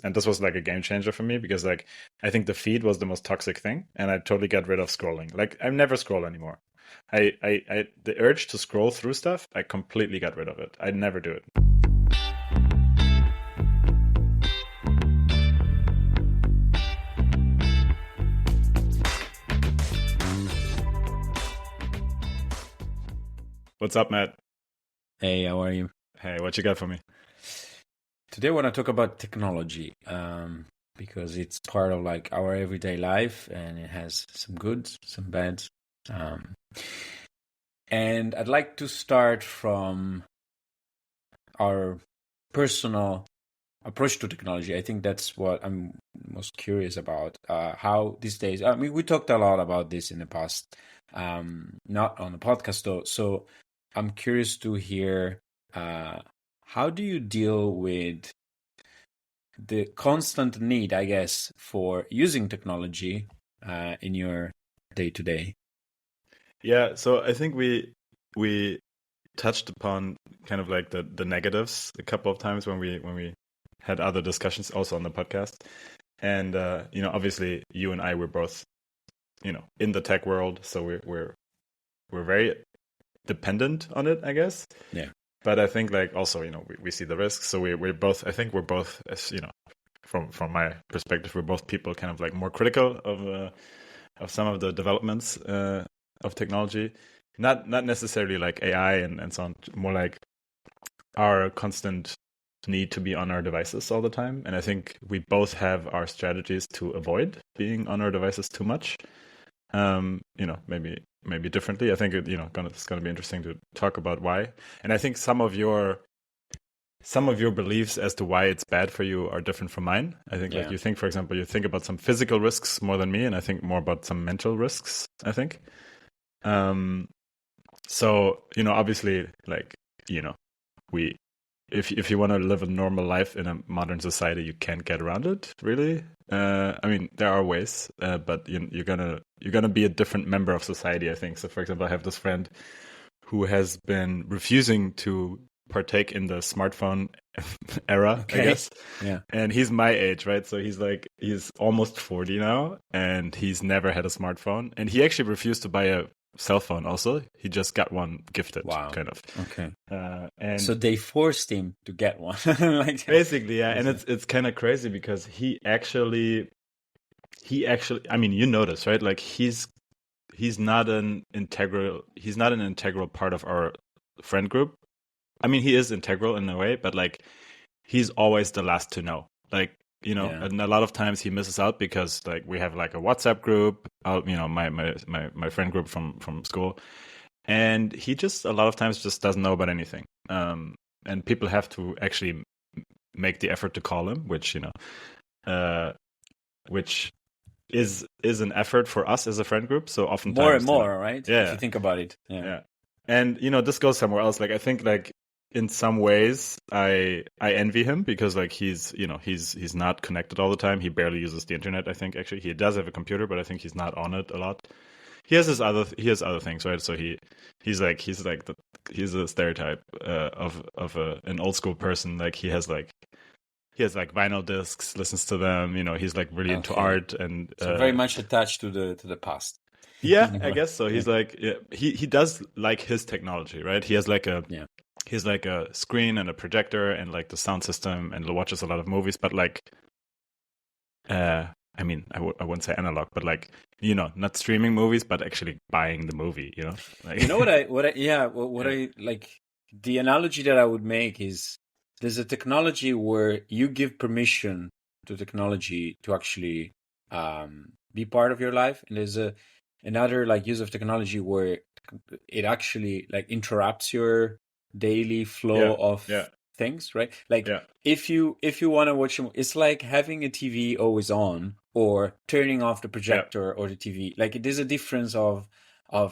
and this was like a game changer for me because like I think the feed was the most toxic thing, and I totally got rid of scrolling. Like I never scroll anymore. The urge to scroll through stuff, I completely got rid of it. I never do it. What's up, Matt? Hey, how are you? Hey, what you got for me? Today I want to talk about technology, because it's part of like our everyday life and it has some goods, some bads. Um, and I'd like to start from our personal approach to technology. I think that's what I'm most curious about. How these days, I mean, we talked a lot about this in the past, not on the podcast though. So I'm curious to hear, how do you deal with the constant need, I guess, for using technology in your day to day? Yeah, so I think we touched upon kind of like the negatives a couple of times when we had other discussions also on the podcast. And obviously you and I were both, in the tech world, so we're very dependent on it, I guess. Yeah. But I think like also, we see the risks. So we're both, I think we're both, as from my perspective, we're both people kind of like more critical of some of the developments of technology. Not necessarily like AI and so on, more like our constant need to be on our devices all the time. And I think we both have our strategies to avoid being on our devices too much. Maybe differently. I think it's gonna be interesting to talk about why. And I think some of your beliefs as to why it's bad for you are different from mine. I think like Yeah. you think, for example, you think about some physical risks more than me, and I think more about some mental risks, I think. So, obviously like, we if you want to live a normal life in a modern society, you can't get around it, really. I mean, there are ways, but you're gonna be a different member of society, I think. So, for example, I have this friend who has been refusing to partake in the smartphone era, I Okay. guess. Yeah. And he's my age, right? So he's almost 40 now, and he's never had a smartphone. And he actually refused to buy a cell phone also. He just got one gifted, Wow. kind of. Okay. And So they forced him to get one. Like, basically, yeah. And is it- it's kind of crazy because he actually, I mean, you notice, right? Like he's not an integral part of our friend group. I mean, he is integral in a way, but like he's always the last to know. Like, yeah. and a lot of times he misses out because like we have like a WhatsApp group, my friend group from school, and he just a lot of times just doesn't know about anything. And people have to actually make the effort to call him, uh, which is an effort for us as a friend group. So oftentimes, More and more, right? If yeah, you think about it. Yeah. yeah. And this goes somewhere else. Like I think like in some ways I envy him because like he's not connected all the time. He barely uses the internet, I think. Actually, he does have a computer, but I think he's not on it a lot. He has other things, right? So he's a stereotype of an old school person. Like he has like vinyl discs, listens to them, he's like really into Okay. art and So very much attached to the past. yeah, I guess so. Yeah. He's like, yeah, he does like his technology, right? He has like Yeah. a screen and a projector and like the sound system, and watches a lot of movies, but like I mean, I wouldn't say analog, but like, not streaming movies, but actually buying the movie, like You know what I like, the analogy that I would make is there's a technology where you give permission to technology to actually be part of your life, and there's another like use of technology where it actually like interrupts your daily flow yeah, of yeah, things, right? Like yeah, if you want to watch it's like having a TV always on or turning off the yeah, projector or the TV. Like there's a difference of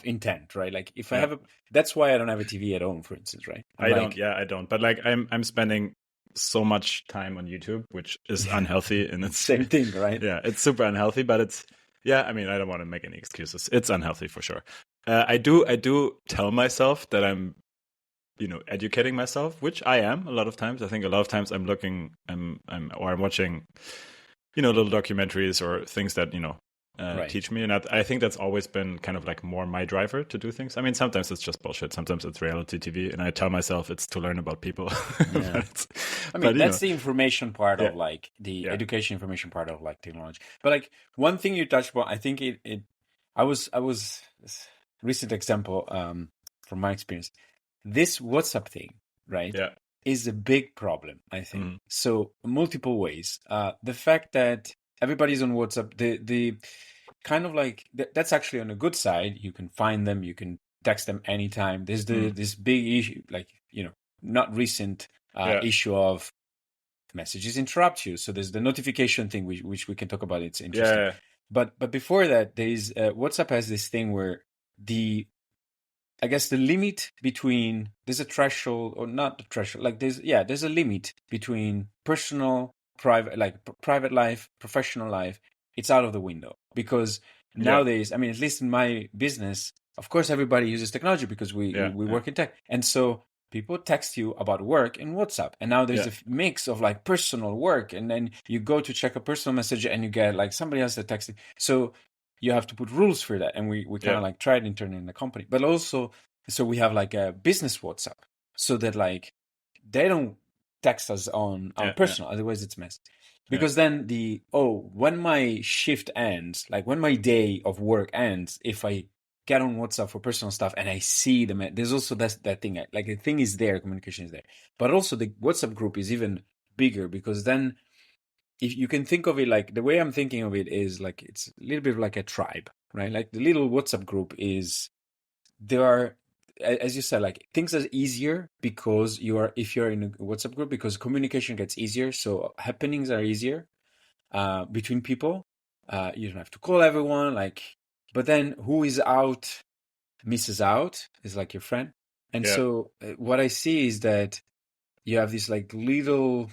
intent, right? Like if I yeah. have that's why I don't have a TV at home, for instance, right? I'm like, I don't, but like I'm spending so much time on YouTube, which is unhealthy, and it's same thing, right? yeah, it's super unhealthy, but it's yeah. I mean, I don't want to make any excuses. It's unhealthy for sure. I do tell myself that I'm educating myself, which I am a lot of times. I think a lot of times I'm watching, little documentaries or things that, Right. teach me. And I think that's always been kind of like more my driver to do things. I mean, sometimes it's just bullshit. Sometimes it's reality TV. And I tell myself it's to learn about people. Yeah. but, I mean, but, that's the information part yeah, of like the yeah, education information part of like technology. But like one thing you touched upon, I think I was recent example from my experience. This WhatsApp thing, right, yeah. is a big problem, I think. Mm, So multiple ways. The fact that everybody's on WhatsApp, the kind of like that's actually on a good side. You can find them, you can text them anytime. There's mm, this big issue, like not recent yeah, issue of messages interrupt you. So there's the notification thing, which we can talk about. It's interesting. yeah, But before that, there's WhatsApp has this thing where the I guess the limit between there's a threshold or not the threshold, like there's a limit between personal, private, like private life, professional life. It's out of the window because yeah, nowadays, I mean, at least in my business, of course, everybody uses technology because we yeah, we, we yeah, work in tech, and so people text you about work in WhatsApp, and now there's yeah, a mix of like personal work, and then you go to check a personal message and you get like somebody else that texting. So you have to put rules for that, and we kind yeah, of like tried internally in the company, but also so we have like a business WhatsApp so that like they don't text us on our yeah, yeah, personal, otherwise it's mess. yeah, Because then when my shift ends, like when my day of work ends, if I get on WhatsApp for personal stuff and I see them, there's also that thing, like the thing is there, communication is there. But also the WhatsApp group is even bigger because then if you can think of it like the way I'm thinking of it is like it's a little bit like a tribe, right? Like the little WhatsApp group is there are as you said like things are easier because if you're in a WhatsApp group because communication gets easier, so happenings are easier between people. You don't have to call everyone, like, but then who is out misses out is like your friend. And yeah. so what I see is that you have these like little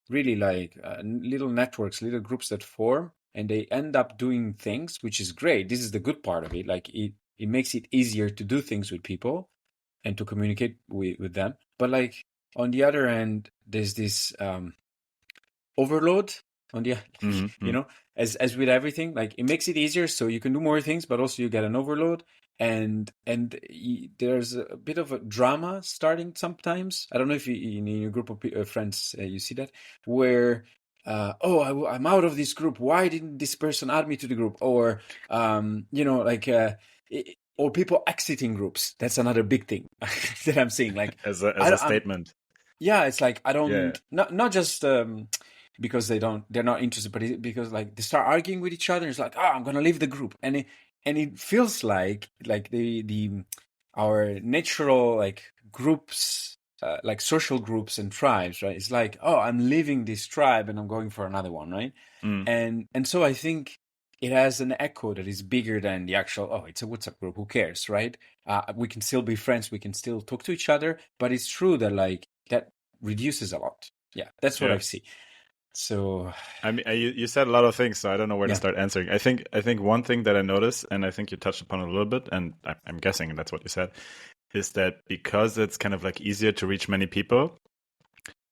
really like little networks, little groups that form, and they end up doing things, which is great. This is the good part of it. Like it makes it easier to do things with people and to communicate with them. But like on the other end, there's this overload on the Mm-hmm, you mm-hmm. know as with everything, like it makes it easier so you can do more things, but also you get an overload, and there's a bit of a drama starting sometimes. I don't know if in your group of friends you see that where I'm out of this group, why didn't this person add me to the group, or like or people exiting groups. That's another big thing that I'm seeing, like As a I'm statement. yeah, it's like I Yeah, don't not just because they're not interested, but because like they start arguing with each other. It's like, I'm gonna leave the group, and it feels like the our natural like groups, like social groups and tribes, right? It's like, I'm leaving this tribe and I'm going for another one, right? mm, And so I think it has an echo that is bigger than the actual. Oh, it's a WhatsApp group. Who cares, right? We can still be friends. We can still talk to each other. But it's true that like that reduces a lot. Yeah, that's what I yeah. see. So I mean, you said a lot of things, so I don't know where to yeah, start answering. I think one thing that I noticed, and I think you touched upon it a little bit, and I'm guessing that's what you said, is that because it's kind of like easier to reach many people,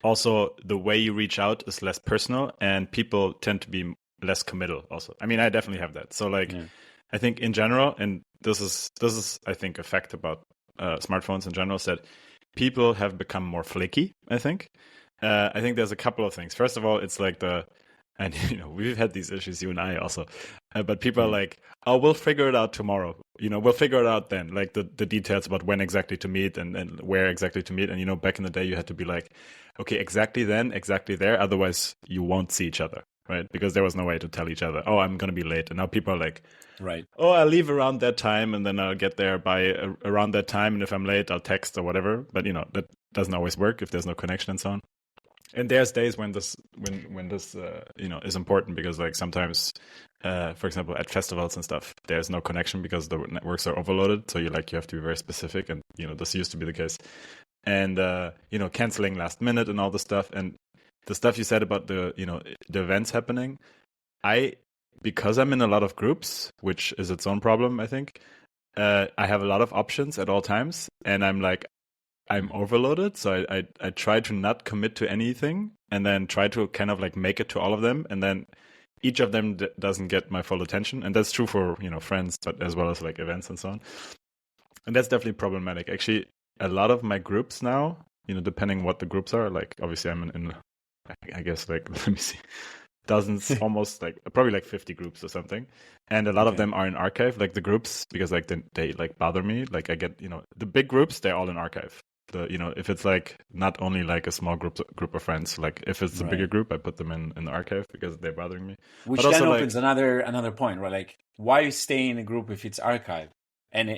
also the way you reach out is less personal, and people tend to be less committal. Also, I mean, I definitely have that. So like, yeah, I think in general, and this is I think a fact about smartphones in general, is that people have become more flaky. I think there's a couple of things. First of all, it's like and we've had these issues, you and I also, but people are mm, like, oh, we'll figure it out tomorrow. We'll figure it out then, like the details about when exactly to meet and where exactly to meet. And back in the day, you had to be like, okay, exactly then, exactly there. Otherwise, you won't see each other, right? Because there was no way to tell each other, oh, I'm gonna be late. And now people are like, right, oh, I'll leave around that time, and then I'll get there by around that time. And if I'm late, I'll text or whatever. But that doesn't always work if there's no connection and so on. And there's days when this is important because like sometimes, for example, at festivals and stuff, there's no connection because the networks are overloaded. So you have to be very specific, and this used to be the case. And canceling last minute and all the stuff, and the stuff you said about the events happening. I Because I'm in a lot of groups, which is its own problem, I think. I have a lot of options at all times, and I'm like, I'm overloaded, so I try to not commit to anything, and then try to kind of like make it to all of them, and then each of them doesn't get my full attention, and that's true for friends, but as well as like events and so on. And that's definitely problematic. Actually, a lot of my groups now, depending what the groups are, like obviously I'm in I guess like let me see, dozens, almost like probably like 50 groups or something, and a lot of Okay. them are in archive, like the groups, because like they like bother me. Like I get the big groups, they're all in archive. If it's like not only like a small group of friends, like if it's a bigger Right. group, I put them in the archive because they're bothering me. But Which then also opens like another point, right? Like, why stay in a group if it's archived? And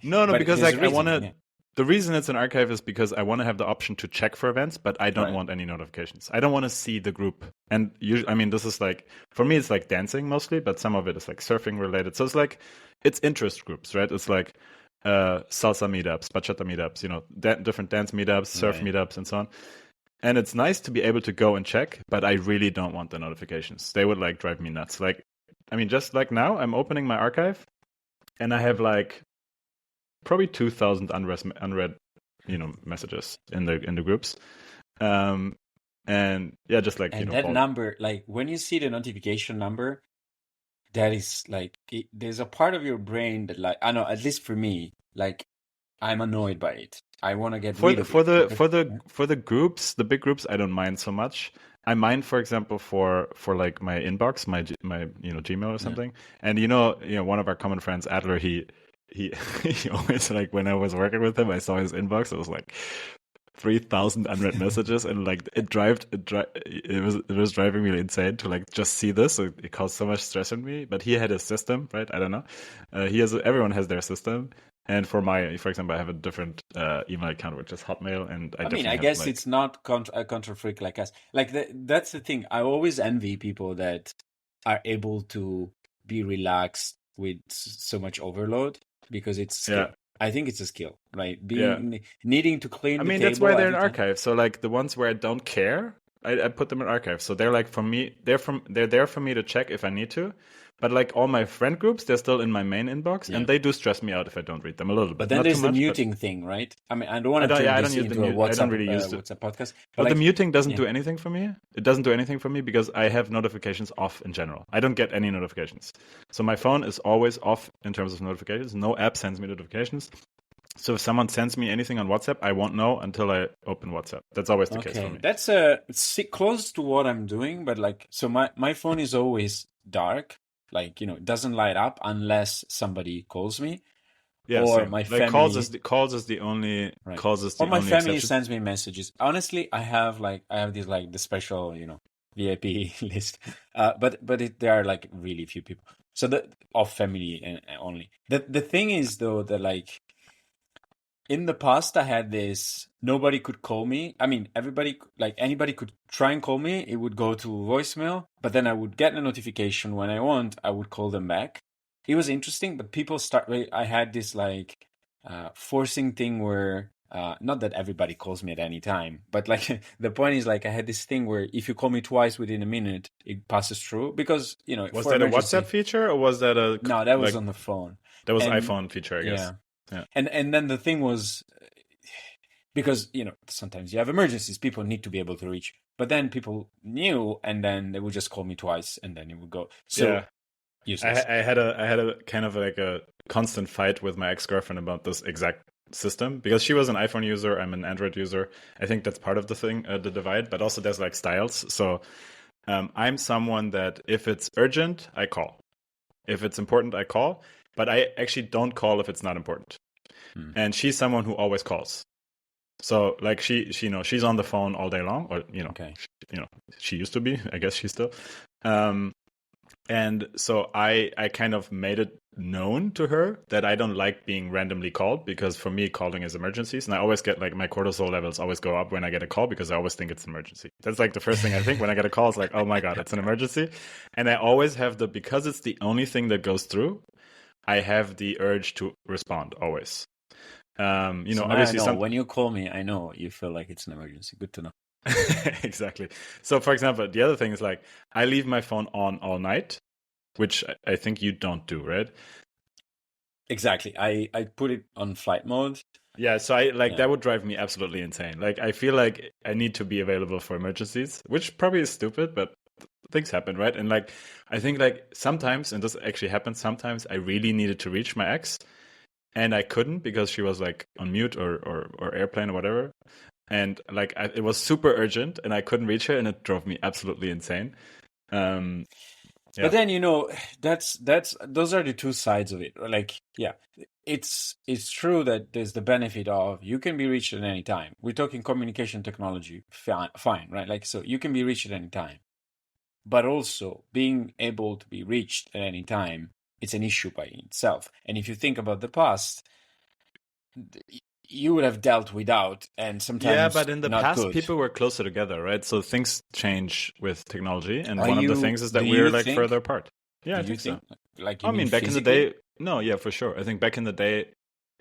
no, but because there's a like I reason. want to. Yeah. The reason it's an archive is because I want to have the option to check for events, but I don't Right. want any notifications. I don't want to see the group. And usually, I mean, this is like, for me, it's like dancing mostly, but some of it is like surfing related. So it's like, it's interest groups, right? It's like salsa meetups, bachata meetups, different dance meetups, surf Right. meetups, and so on. And it's nice to be able to go and check, but I really don't want the notifications. They would like drive me nuts. Like, I mean, just like now, I'm opening my archive and I have like probably 2,000 unread messages in the groups. Um, and yeah, just like And that ball. number, like when you see the notification number, that is like there's a part of your brain that, like, I know, at least for me, like I'm annoyed by it. I want to get For rid the of for it the because for the for the groups, the big groups, I don't mind so much. I mind, for example, for like my inbox, my Gmail or yeah. something. And one of our common friends, Adler, he he always, like, when I was working with him, I saw his inbox. It was like 3,000 unread messages, and like it was driving me insane to like just see this. It caused so much stress in me. But he had a system, right? I don't know. Everyone has their system. And for example, I have a different email account, which is Hotmail, and I I mean, I definitely have guess like, it's not a control freak like us. Like that's the thing. I always envy people that are able to be relaxed with so much overload because it's a skill. yeah, I think it's a skill, right? yeah. Needing to I clean the mean, that's why table they're in every time. archive. So like the ones where I don't care, I put them in archive. So they're like, for me, they're there for me to check if I need to. But like all my friend groups, they're still in my main inbox, Yeah. and they do stress me out if I don't read them a little But bit. then Not too there's the much, but muting thing, right? I mean, I don't want to turn I this don't use the into a mute. I don't WhatsApp really use the. WhatsApp podcast, but Well, the like, muting doesn't yeah, do anything for me. It doesn't do anything for me because I have notifications off in general. I don't get any notifications. So my phone is always off in terms of notifications. No app sends me notifications. So if someone sends me anything on WhatsApp, I won't know until I open WhatsApp. That's always the case for okay, me. that's close to what I'm doing, but like, so my phone is always dark, like, it doesn't light up unless somebody calls me Yeah, or same. my Like calls is family, the only right? calls is Or the my only family exception. sends me messages. Honestly, I have this like the special, VIP list, they are like really few people. So the of family and only. The thing is though that like in the past I had this nobody could call me. I mean, everybody, like anybody could try and call me. It would go to voicemail, but then I would get a notification when I want. I would call them back. It was interesting, but I had this like forcing thing where not that everybody calls me at any time, but like the point is like I had this thing where if you call me twice within a minute, it passes through because Was for that a WhatsApp emergency. feature, or was that a No, that was like on the phone, that was and iPhone feature, I guess. yeah. Yeah. And then the thing was because sometimes you have emergencies, people need to be able to reach. But then people knew, and then they would just call me twice, and then it would go. So Yeah. useless. I had a kind of like a constant fight with my ex-girlfriend about this exact system, because she was an iPhone user, I'm an Android user. I think that's part of the thing, the divide, but also there's like styles. So I'm someone that if it's urgent, I call. If it's important, I call, but I actually don't call if it's not important. Hmm. And she's someone who always calls. So like she's on the phone all day long, or Okay. she used to be. I guess she's still. Um, and so I kind of made it known to her that I don't like being randomly called, because for me calling is emergencies, and I always get like my cortisol levels always go up when I get a call, because I always think it's an emergency. That's like the first thing I think when I get a call. It's like, oh my god, it's an emergency, and I always have because it's the only thing that goes through. I have the urge to respond always. So now I Obviously know some. when you call me, I know you feel like it's an emergency. Good to know. Exactly. So, for example, the other thing is like I leave my phone on all night, which I think you don't do, right? Exactly. I put it on flight mode. Yeah, so I like Yeah. that would drive me absolutely insane. Like I feel like I need to be available for emergencies, which probably is stupid, but things happen, right? And like I think like sometimes, and this actually happens sometimes, I really needed to reach my ex and I couldn't because she was like on mute or airplane or whatever. And like it was super urgent and I couldn't reach her and it drove me absolutely insane. Um But yeah. then, that's those are the two sides of it. Like, yeah, it's true that there's the benefit of you can be reached at any time. We're talking communication technology, fine, right? Like, so you can be reached at any time, but also being able to be reached at any time, it's an issue by itself. And if you think about the past, you would have dealt without, and Yeah, sometimes but in the not past, good. people were closer together, right? So things change with technology, and Are one of the you? things is Do that we're you like further think? apart. Yeah, Do I you think so. think? Like, you I mean mean, back in the physically? day, no, yeah, for sure. I think back in the day,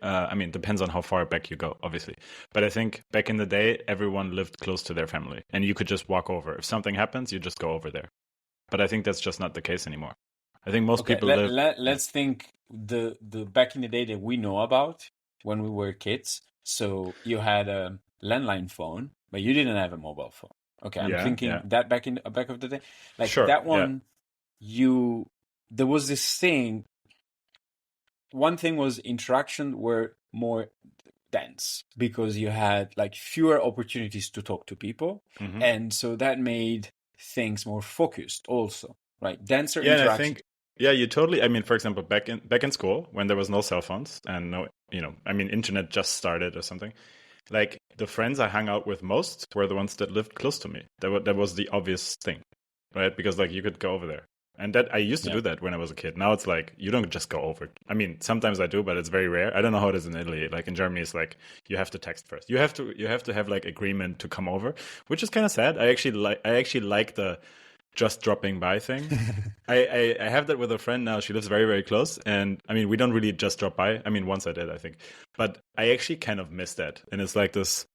I mean, depends on how far back you go, obviously. But I think back in the day, everyone lived close to their family, and you could just walk over. If something happens, you just go over there. But I think that's just not the case anymore. I think most Okay, people live. Yeah, let's think the back in the day that we know about when we were kids. So you had a landline phone, but you didn't have a mobile phone. Okay, I'm yeah, thinking yeah. that back in back of the day, like Sure, that yeah. one, you there was this thing. One thing was interaction were more dense because you had like fewer opportunities to talk to people, Hmm. and so that made things more focused also, right? Denser Yeah, and I interaction. think yeah, you totally. I mean, for example, back in school when there was no cell phones and no, I mean, internet just started or something. Like the friends I hung out with most were the ones that lived close to me. That was the obvious thing, right? Because like you could go over there, and that I used to Yeah. do that when I was a kid. Now it's like you don't just go over. I mean, sometimes I do, but it's very rare. I don't know how it is in Italy. Like in Germany, it's like you have to text first. You have to have like agreement to come over, which is kind of sad. I actually like the just dropping by thing. I have that with a friend now. She lives very, very close. And I mean, we don't really just drop by. I mean, once I did, I think. But I actually kind of miss that. And it's like this,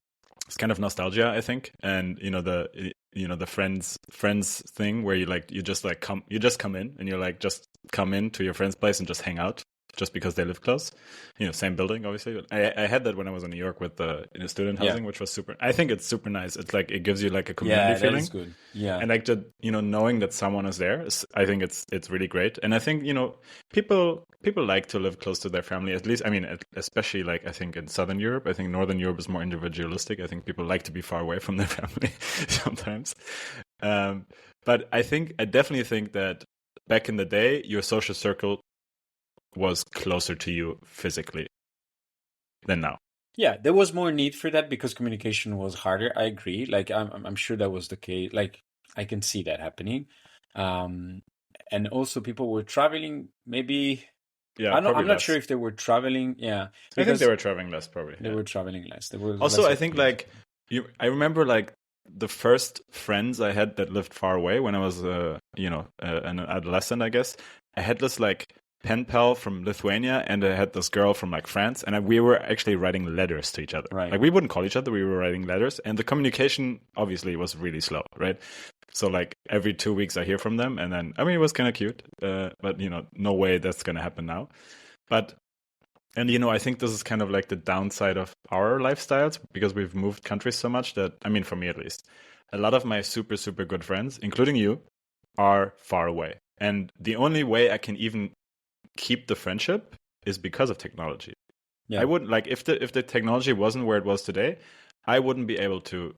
it's kind of nostalgia, I think. And, the friends thing where you just come in and you're like, just come in to your friend's place and just hang out just because they live close. Same building, obviously. But I had that when I was in New York with the in a student Yeah. housing, which was super. I think it's super nice. It's like it gives you like a community Yeah, that is feeling good. Yeah. and like the knowing that someone is there I think it's really great. And I think people like to live close to their family, at least. I mean, especially like I think in Southern Europe. I think Northern Europe is more individualistic. I think people like to be far away from their family sometimes. um but I definitely think that back in the day your social circle was closer to you physically than now. Yeah, there was more need for that because communication was harder. I agree. Like I'm sure that was the case. Like I can see that happening. Um and also people were traveling maybe Yeah, probably I'm not sure less. if they were traveling, yeah, I think they because were traveling less, probably. they Yeah. were traveling less. There was Also, less I think opportunity. like I remember like the first friends I had that lived far away when I was, an adolescent, I guess. I had this like pen pal from Lithuania, and I had this girl from like France, and we were actually writing letters to each other. Right. Like we wouldn't call each other, we were writing letters, and the communication obviously was really slow, right? So like every 2 weeks I hear from them, and then I mean it was kind of cute, but no way that's gonna happen now. But and I think this is kind of like the downside of our lifestyles because we've moved countries so much that, I mean, for me at least, a lot of my super, super good friends, including you, are far away. And the only way I can even keep the friendship is because of technology. I Yeah. wouldn't like if the technology wasn't where it was today, I wouldn't be able to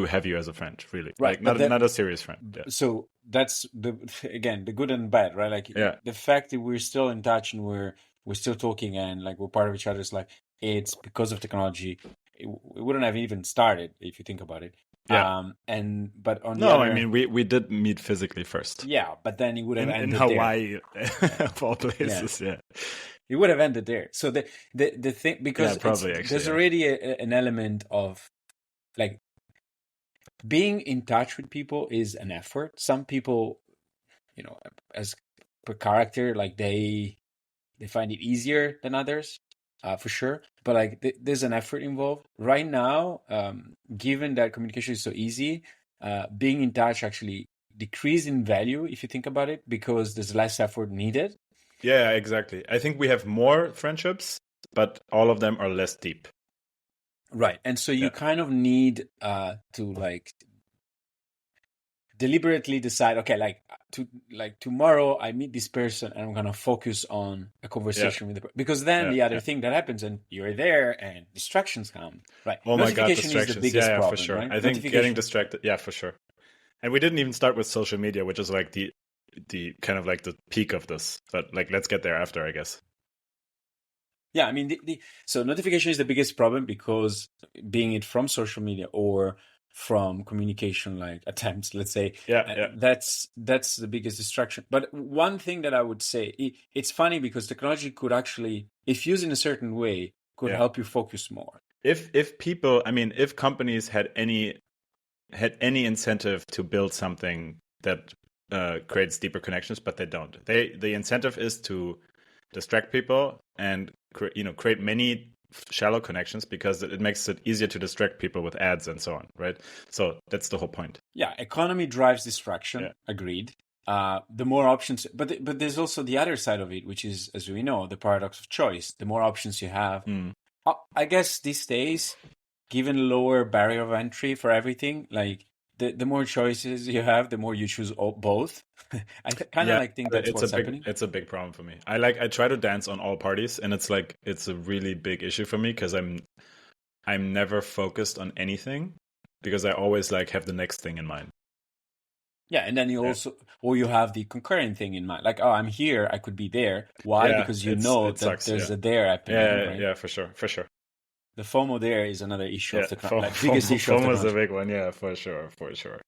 have you as a friend, really. Right. Like But not then a serious friend. Yeah. so that's the again the good and bad, right? Like Yeah. the fact that we're still in touch and we're still talking and like we're part of each other's life, it's because of technology. It wouldn't have even started if you think about it. Yeah. And but on the No, I other, mean we did meet physically first. yeah, but then it would have In ended there. Hawaii Yeah. of all Yeah. places, yeah. It would have ended there. So the thing, Yeah, because probably actually, there's yeah. already an element of like being in touch with people is an effort. Some people, you know, as per character, like they find it easier than others, for sure. But like there's an effort involved right now. Given that communication is so easy, being in touch actually decrease in value if you think about it because there's less effort needed. Yeah, exactly. I think we have more friendships but all of them are less deep. Right. And so you Yeah. kind of need to like deliberately decide, okay, like tomorrow I meet this person and I'm gonna focus on a Yeah. conversation with because then Yeah. the other Yeah. thing that happens and you're there and distractions come. Right. Oh my God, Notification is the distractions. Yeah, biggest yeah, for problem, sure. right? I think getting Notification. distracted, yeah, for sure. And we didn't even start with social media, which is like the kind of like the peak of this. But like let's get there after, I guess. Yeah, I mean, so notification is the biggest problem because being it from social media or from communication like attempts, let's say, Yeah, yeah, that's the biggest distraction. But one thing that I would say, it's funny because technology could actually, if used in a certain way, could yeah. help you focus more. If people, I mean, if companies had any incentive to build something that creates deeper connections, but they don't. The incentive is to distract people and create many shallow connections because it makes it easier to distract people with ads and so on, right? So that's the whole point. Yeah, economy drives Yeah. distraction. Agreed. The more options, but there's also the other side of it, which is, as we know, the paradox of choice. The more options you have, Mm. I guess these days, given lower barrier of entry for everything, like the more choices you have, the more you choose both. I kind of Yeah, like think that's it's a what's big happening. it's a big problem for me. I try to dance on all parties, and it's like it's a really big issue for me because I'm never focused on anything because I always like have the next thing in mind. Yeah, and then you Yeah, also, or you have the concurrent thing in mind, like, oh, I'm here, I could be there. Why? yeah, Because you know it that sucks. there's Yeah, a there happening, yeah, right? yeah, for sure, for sure. The FOMO there is another issue Yeah, of like biggest issue of FOMO is a technology. big one. Yeah, for sure, for sure.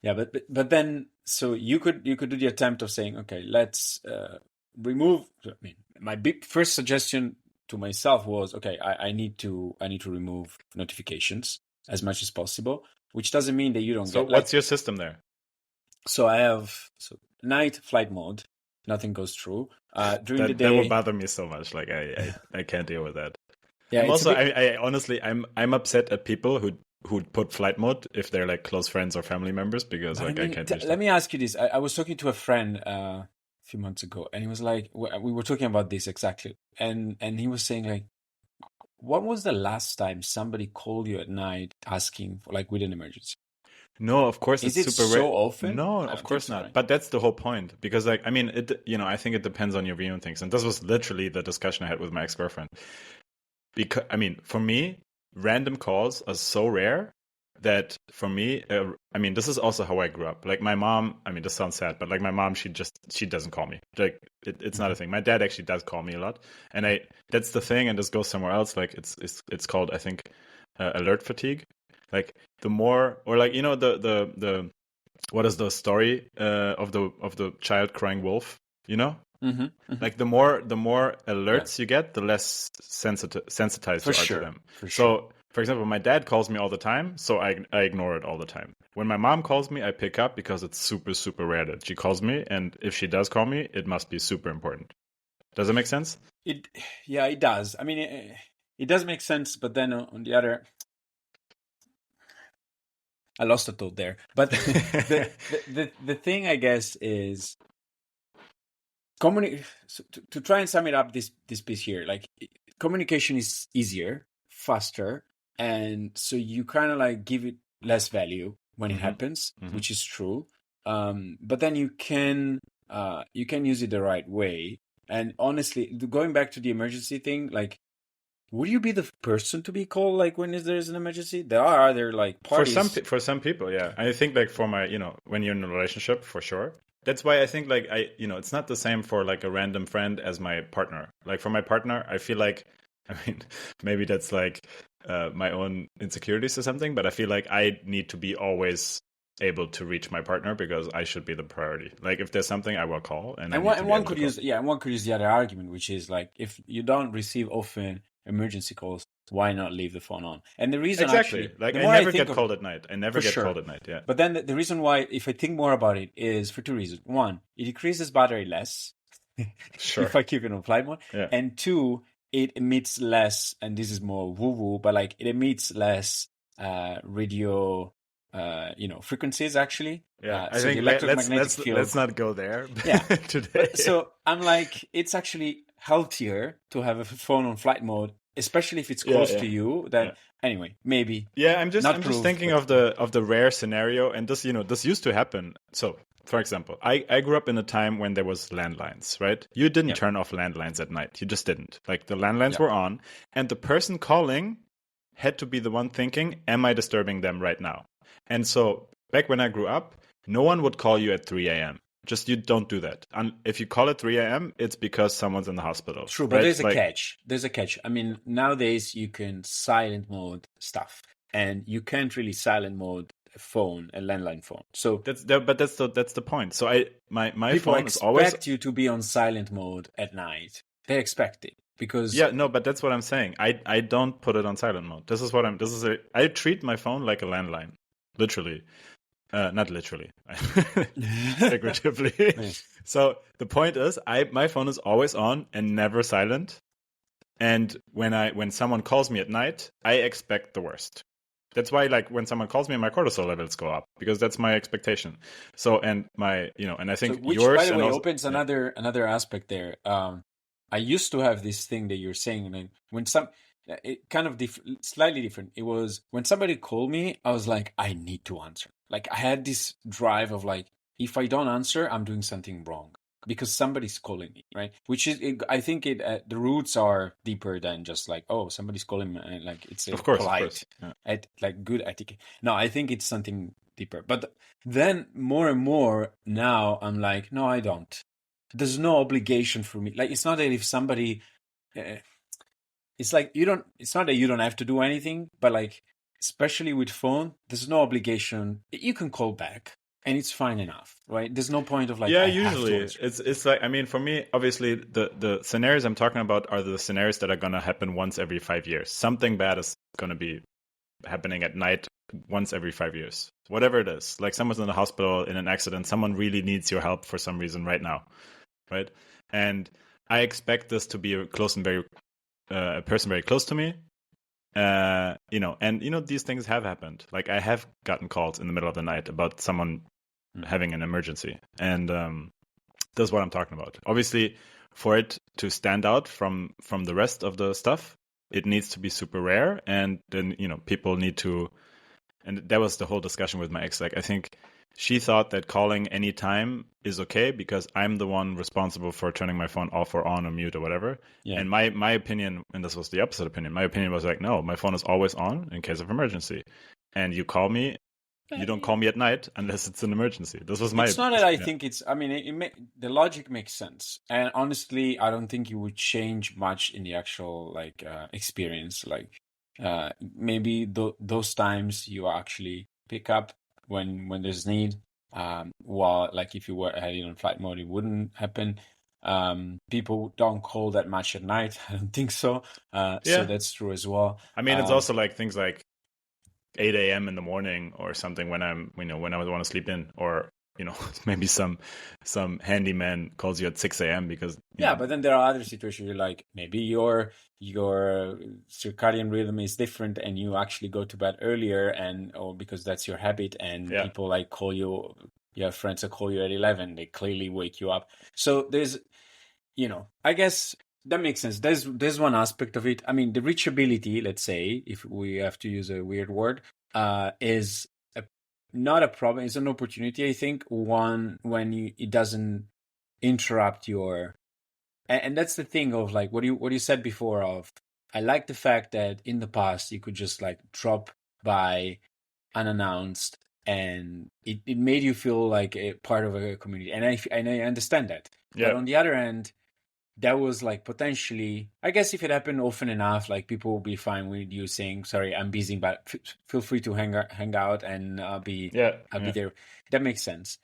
Yeah, but then so you could do the attempt of saying, okay, let's remove. I mean, my big first suggestion to myself was, okay, I need to remove notifications as much as possible, which doesn't mean that you don't So, get what's like. your system there? So I have night flight mode, nothing goes through. During the That will day, bother me so much. Like I can't deal with that. yeah, I'm it's a also bit. I honestly I'm upset at people who put flight mode if they're like close friends or family members because But I like I mean, can't reach let them. me ask you this. I was talking to a friend a few months ago, and he was like, we were talking about this exactly, and he was saying like, when was the last time somebody called you at night asking for like with an emergency? No, of course Is it's it super rare. so often? No, I of don't think course so, not. right? But that's the whole point because like I mean it I think it depends on your view and things. And this was literally the discussion I had with my ex-girlfriend. Because I mean, for me, random calls are so rare that for me, I mean, this is also how I grew up. Like my mom, I mean, this sounds sad, but like my mom, she doesn't call me. Like it's not a Hmm. thing. My dad actually does call me a lot, and I that's the thing. And this goes somewhere else. Like it's called I think alert fatigue. Like the more or like the what is the story of the child crying wolf? You know, Hmm. Hmm. like the more Yeah, alerts you get, the less sensitized for you are to sure, them. for sure. So, for example, my dad calls me all the time, so I ignore it all the time. When my mom calls me, I pick up because it's super super rare that she calls me, and if she does call me, it must be super important. Does it make sense? It, yeah, it does. I mean, it does make sense, but then on the other, I lost a thought there. But the thing I guess is so to try and sum it up this piece here, like communication is easier, faster, and so you kind of like give it less value when it hmm happens, hmm which is true. But then you can use it the right way. And honestly, going back to the emergency thing, like, would you be the person to be called like when there's an emergency? There are other like parties. For some people, yeah. I think like for my when you're in a relationship, for sure. That's why I think like it's not the same for like a random friend as my partner. Like for my partner, I feel like I mean maybe that's like my own insecurities or something, but I feel like I need to be always able to reach my partner because I should be the priority. Like if there's something, I will call, and I And need one, to and be one able to could call. use, yeah, and one could use the other argument, which is like, if you don't receive often emergency calls, why not leave the phone on? And the reason, Exactly. actually, Like the I more I never think get of it, called at night. I never for get called sure. at night. Yeah. But then the reason why, if I think more about it, is for two reasons. One, it decreases battery less Sure. if I keep it on flight mode, Yeah. and two, it emits less, and this is more woo woo, but like it emits less radio, frequencies actually. Yeah. I So the think electromagnetic let's field. not go there Yeah. today. But so I'm like, it's actually healthier to have a phone on flight mode, especially if it's Yeah, close to yeah, you. Than yeah. anyway, maybe Yeah, not I'm just proof, thinking but of the rare scenario, and this, this used to happen. So, for example, I grew up in a time when there was landlines, right? You didn't yeah, turn off landlines at night. You just didn't. Like the landlines yeah, were on, and the person calling had to be the one thinking, "Am I disturbing them right now?" And so, back when I grew up, no one would call you at 3 a.m. Just you don't do that. And if you call at 3 a.m., it's because someone's in the hospital, true. But right? there's a Like catch. There's a catch. I mean, nowadays you can silent mode stuff, and you can't really silent mode a phone, a landline phone. So but that's the point. So my people phone is always. expect you to be on silent mode at night. They expect it because Yeah, no, but that's what I'm saying. I don't put it on silent mode. I treat my phone like a landline. Literally. Not literally. Figuratively. yeah, So the point is my phone is always on and never silent. And when someone calls me at night, I expect the worst. That's why, like, when someone calls me, my cortisol levels go up because that's my expectation. So, and and I so think which, by yours the and way, also, opens yeah, another aspect there. I used to have this thing that you're saying, and when some it kind of slightly different. It was when somebody called me, I was like, I need to answer. Like I had this drive of like, if I don't answer, I'm doing something wrong because somebody's calling me, right? Which is, I think the roots are deeper than just like, oh, somebody's calling me, and like it's a of course, polite, yeah. like good etiquette. No, I think it's something deeper. But then more and more now, I'm like, no, I don't. There's no obligation for me. Like it's not that if somebody uh, it's like you don't it's not that you don't have to do anything, but like especially with phone, there's no obligation. You can call back and it's fine enough, right? There's no point of like Yeah, I have to usually answer. it's like, I mean, for me, obviously the scenarios I'm talking about are the scenarios that are gonna happen once every 5 years. Something bad is gonna be happening at night once every 5 years. Whatever it is. Like someone's in the hospital in an accident, someone really needs your help for some reason right now, right? And I expect this to be a person very close to me. These things have happened. Like I have gotten calls in the middle of the night about someone Mm. having an emergency, and that's what I'm talking about. Obviously, for it to stand out from the rest of the stuff, it needs to be super rare, and then people need to. And that was the whole discussion with my ex. Like I think she thought that calling any time is okay because I'm the one responsible for turning my phone off or on or mute or whatever. Yeah. And my opinion, and this was the opposite opinion, my opinion was like, no, my phone is always on in case of emergency. And you call me, you don't call me at night unless it's an emergency. This was my, It's not that I yeah. think it's. I mean, the logic makes sense, and honestly, I don't think it would change much in the actual like experience. Like maybe those times you actually pick up when there's need. While like if you were had it on flight mode, it wouldn't happen. People don't call that much at night. I don't think so. So Yeah. that's true as well. I mean, it's also like things like 8 a.m. in the morning or something when when I want to sleep in, or maybe some handyman calls you at 6 a.m. because Yeah, but then there are other situations like maybe your circadian rhythm is different and you actually go to bed earlier and or because that's your habit and yeah, people like call you have friends that call you at 11, they clearly wake you up. So there's I guess that makes sense. There's one aspect of it. I mean, the reachability, let's say, if we have to use a weird word, is not a problem. It's an opportunity, I think, one when it doesn't interrupt your and that's the thing of like what you said before of I like the fact that in the past you could just like drop by unannounced and it made you feel like a part of a community and I understand that, but yeah, on the other end that was like potentially I guess if it happened often enough like people will be fine with you saying sorry I'm busy but feel free to hang out and yeah, I'll be yeah, there. That makes sense.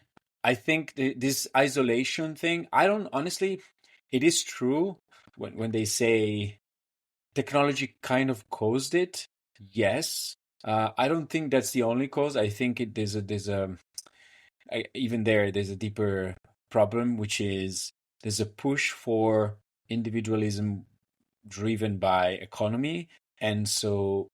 I think this isolation thing, I don't honestly, it is true when they say technology kind of caused it. Yes. I don't think that's the only cause. I think even there's a deeper problem, which is there's a push for individualism driven by economy. And so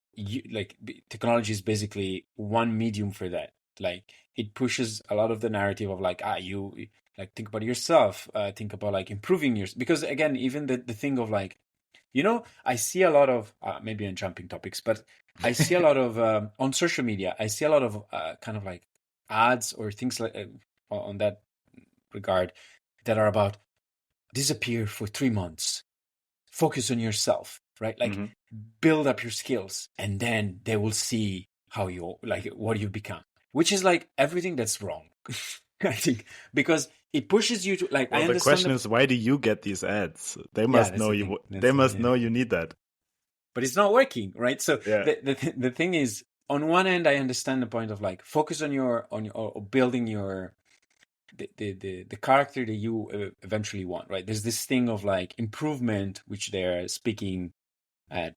technology is basically one medium for that. Like it pushes a lot of the narrative of like, you like think about yourself, think about like improving yours. Because again, even the thing of like, I see a lot of, maybe I'm jumping topics, but I see a lot of, on social media, I see a lot of kind of like ads or things like on that regard that are about disappear for 3 months, focus on yourself, right? Like Hmm. build up your skills and then they will see how you like what you become, which is like everything that's wrong. I think because it pushes you to like, I Well, the understand question the, is, why do you get these ads? They yeah, must that's know the you. thing. They That's the, must yeah. know you need that. But it's not working, right? So Yeah. the thing is, on one end, I understand the point of like focus on or building your the character that you eventually want, right? There's this thing of like improvement, which they're speaking at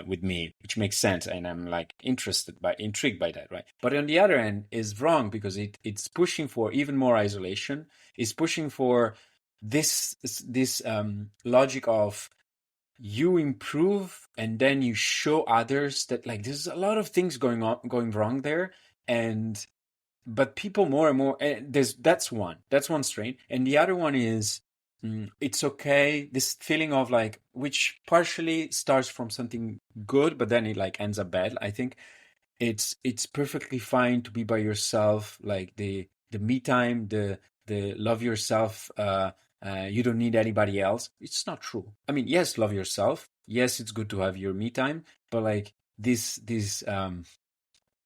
with me, which makes sense, and I'm like intrigued by that, right? But on the other end, is wrong because it's pushing for even more isolation. It's pushing for this logic of you improve and then you show others that like there's a lot of things going wrong there, and but people more and more, that's one strain, and the other one is it's okay, this feeling of like, which partially starts from something good but then it like ends up bad. I think it's perfectly fine to be by yourself, like the me time, the love yourself, you don't need anybody else. It's not true. I mean, yes, love yourself, yes, it's good to have your me time, but like this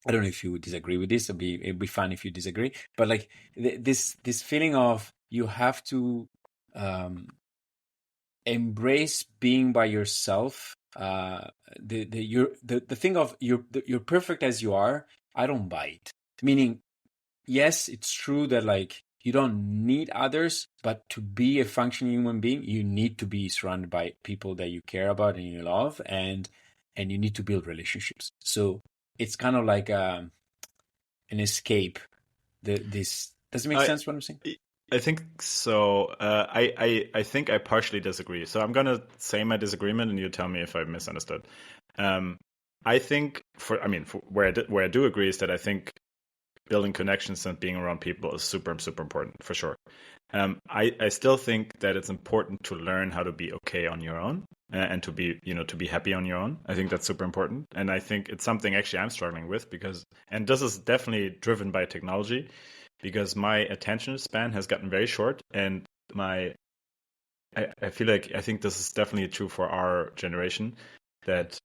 I don't know if you would disagree with this. It'd be fun if you disagree. But like this feeling of you have to um, embrace being by yourself. The thing of you're perfect as you are. I don't buy it. Meaning, yes, it's true that like you don't need others, but to be a functioning human being, you need to be surrounded by people that you care about and you love, and you need to build relationships. So it's kind of like an escape. This does it make I sense what I'm saying? I think so. I think I partially disagree. So I'm gonna say my disagreement, and you tell me if I misunderstood. Um, I think for where I do agree is that I think building connections and being around people is super important for sure. I still think that it's important to learn how to be okay on your own and to be to be happy on your own. I think that's super important, and I think it's something actually I'm struggling with because, and this is definitely driven by technology, because my attention span has gotten very short, and my I feel like I think this is definitely true for our generation, that